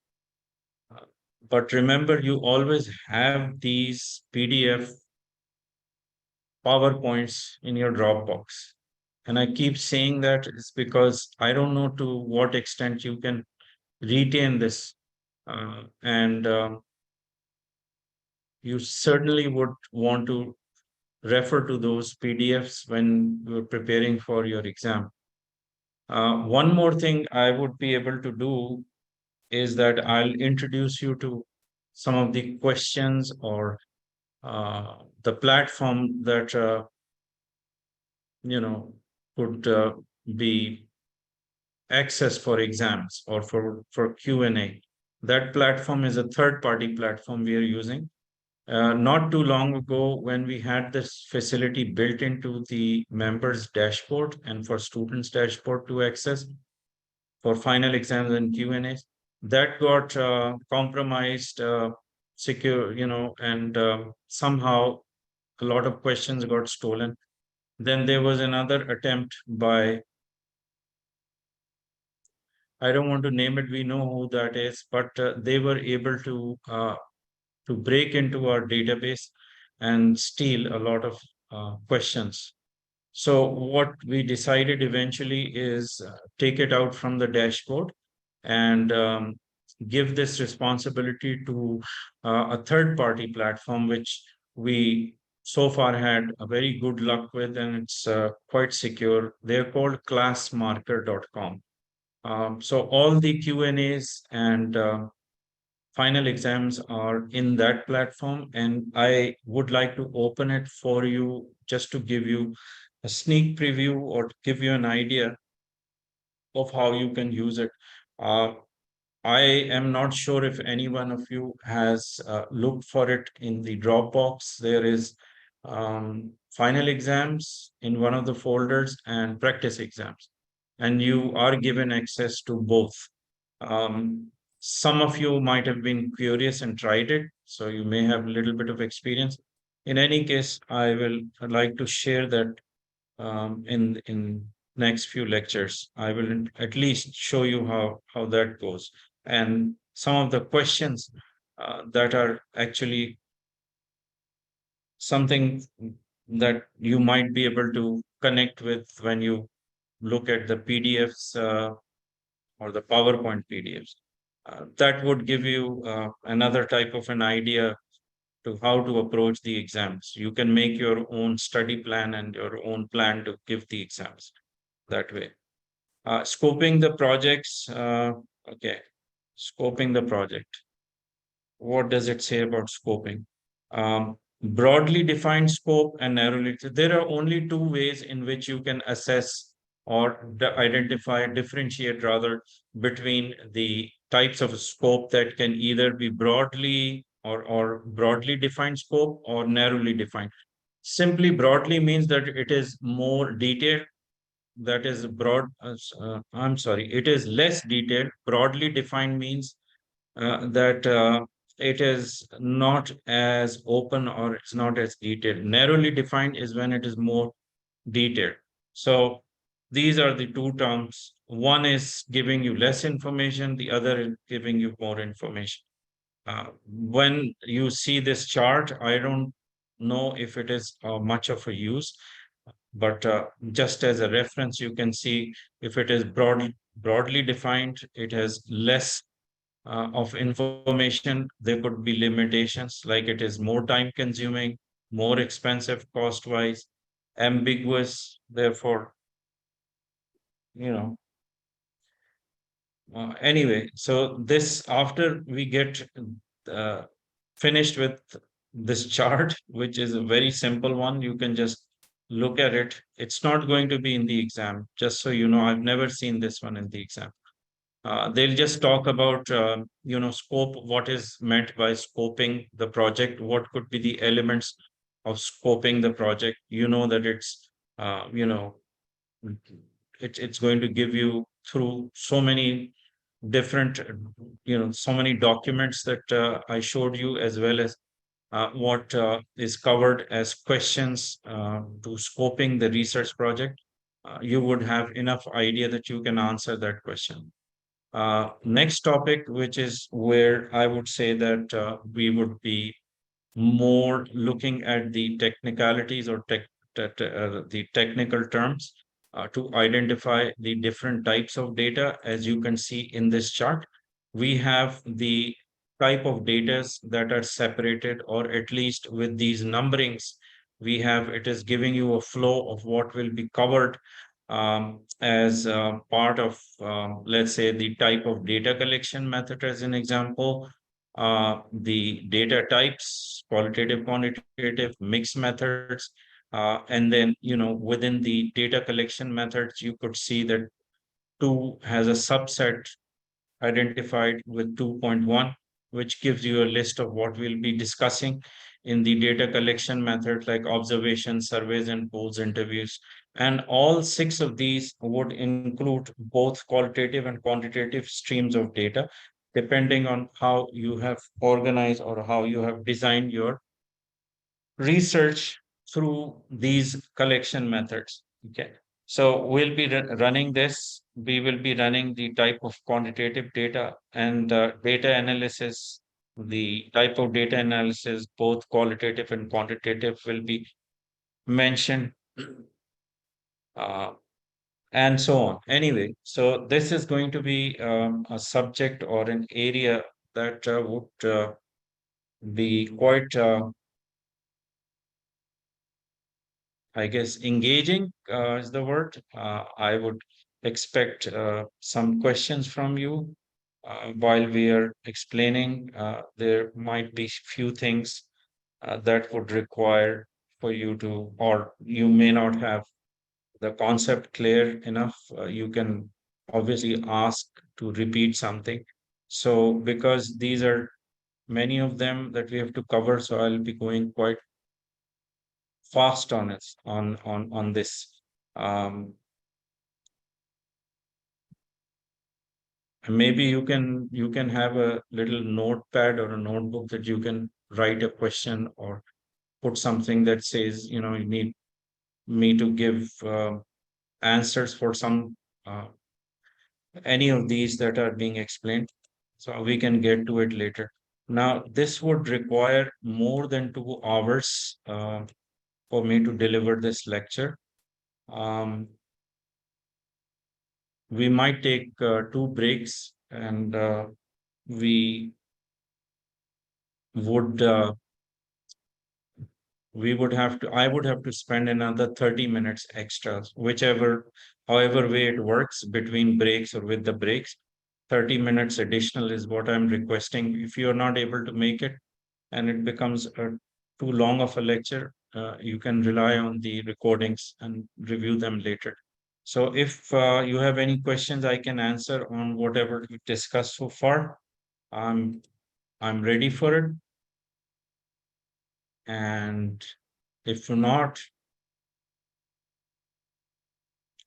Uh, but remember, you always have these PDF PowerPoints in your Dropbox. And I keep saying that is because I don't know to what extent you can retain this. And You certainly would want to refer to those PDFs when you're preparing for your exam. One more thing I would be able to do is that I'll introduce you to some of the questions or the platform that you know could be accessed for exams or for Q&A. That platform is a third-party platform we are using. Not too long ago, when we had this facility built into the members dashboard and for students dashboard to access for final exams and Q&As, that got compromised, secure, and somehow a lot of questions got stolen. Then there was another attempt by, I don't want to name it, we know who that is, but they were able to break into our database and steal a lot of questions. So what we decided eventually is take it out from the dashboard and give this responsibility to a third party platform, which we so far had a very good luck with, and it's quite secure. They're called classmarker.com. So all the Q&As and final exams are in that platform, and I would like to open it for you just to give you a sneak preview or to give you an idea of how you can use it. Uh, I am not sure if any one of you has looked for it in the Dropbox. There is final exams in one of the folders and practice exams, and you are given access to both. Some of you might have been curious and tried it, so you may have a little bit of experience. In any case, I'd like to share that in next few lectures. I will at least show you how that goes, and some of the questions that are actually something that you might be able to connect with when you look at the PDFs or the PowerPoint PDFs. That would give you another type of an idea to how to approach the exams. You can make your own study plan and your own plan to give the exams that way. Scoping the projects. Okay, scoping the project. What does it say about scoping? Broadly defined scope and narrowly. There are only two ways in which you can assess or identify, differentiate rather, between the types of scope that can either be broadly or broadly defined scope or narrowly defined. Simply broadly means that it is more detailed. That is broad. I'm sorry, it is less detailed. Broadly defined means that it is not as open or it's not as detailed. Narrowly defined is when it is more detailed. So these are the two terms. One is giving you less information, the other is giving you more information. When you see this chart, I don't know if it is much of a use, but just as a reference, you can see if it is broadly defined, it has less of information. There could be limitations like it is more time consuming, more expensive cost wise, ambiguous. Therefore, you know, anyway, so this after we get uh, finished with this chart, which is a very simple one, you can just look at it. It's not going to be in the exam, just so you know. I've never seen this one in the exam. They'll just talk about scope, what is meant by scoping the project, what could be the elements of scoping the project. You know that it's it's going to give you through so many different so many documents that I showed you, as well as what is covered as questions to scoping the research project. You would have enough idea that you can answer that question. Next topic, which is where I would say that we would be more looking at the technicalities or the technical terms to identify the different types of data. As you can see in this chart, we have the type of data that are separated, or at least with these numberings, we have it is giving you a flow of what will be covered as part of, let's say, the type of data collection method, as an example, the data types, qualitative, quantitative, mixed methods, and then, within the data collection methods, you could see that two has a subset identified with 2.1, which gives you a list of what we'll be discussing in the data collection method, like observations, surveys, and polls, interviews. And all six of these would include both qualitative and quantitative streams of data, depending on how you have organized or how you have designed your research through these collection methods. Okay. So we'll be running this. We will be running the type of quantitative data and data analysis. The type of data analysis, both qualitative and quantitative, will be mentioned, uh, and so on. Anyway, so this is going to be a subject or an area that would be quite I guess engaging is the word. I would expect some questions from you while we are explaining. There might be few things that would require for you to, or you may not have the concept clear enough. You can obviously ask to repeat something. So, because these are many of them that we have to cover, so I'll be going quite fast on it on this. Maybe you can have a little notepad or a notebook that you can write a question or put something that says, you need me to give answers for some any of these that are being explained. So we can get to it later. Now, this would require more than 2 hours for me to deliver this lecture. We might take 2 breaks, and we would I would have to spend another 30 minutes extra, however way it works between breaks or with the breaks. 30 minutes additional is what I'm requesting. If you're not able to make it and it becomes too long of a lecture, you can rely on the recordings and review them later. So if you have any questions, I can answer on whatever we discussed so far. I'm ready for it. And if not,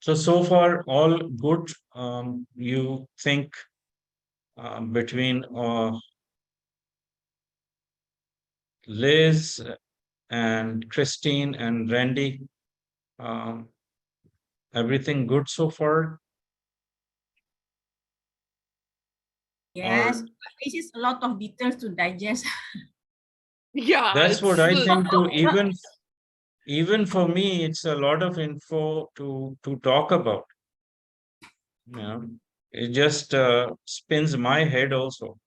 so far all good. You think between Liz and Christine and Randy, everything good so far? Yes, Or- but this is a lot of details to digest. Yeah. That's what I it's- think too. Even for me, it's a lot of info to talk about. It just spins my head also.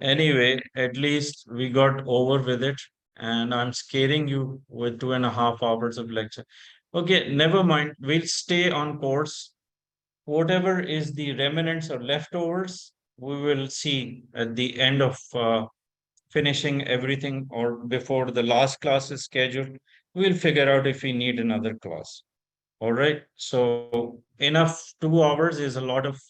Anyway, at least we got over with it, and I'm scaring you with 2.5 hours of lecture. Okay, never mind. We'll stay on course. Whatever is the remnants or leftovers, we will see at the end of finishing everything or before the last class is scheduled. We'll figure out if we need another class. All right. So enough. 2 hours is a lot of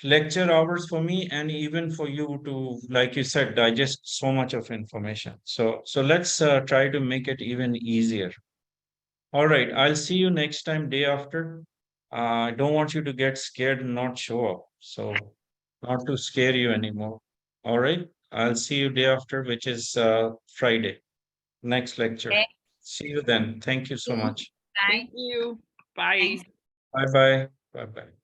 lecture hours for me, and even for you to, like you said, digest so much of information. So let's try to make it even easier. All right, I'll see you next time, day after. I don't want you to get scared and not show up, so not to scare you anymore. All right, I'll see you day after, which is Friday, next lecture. Okay. See you then. Thank you so much. Bye. Thank you. Bye. Thanks. Bye bye. Bye bye.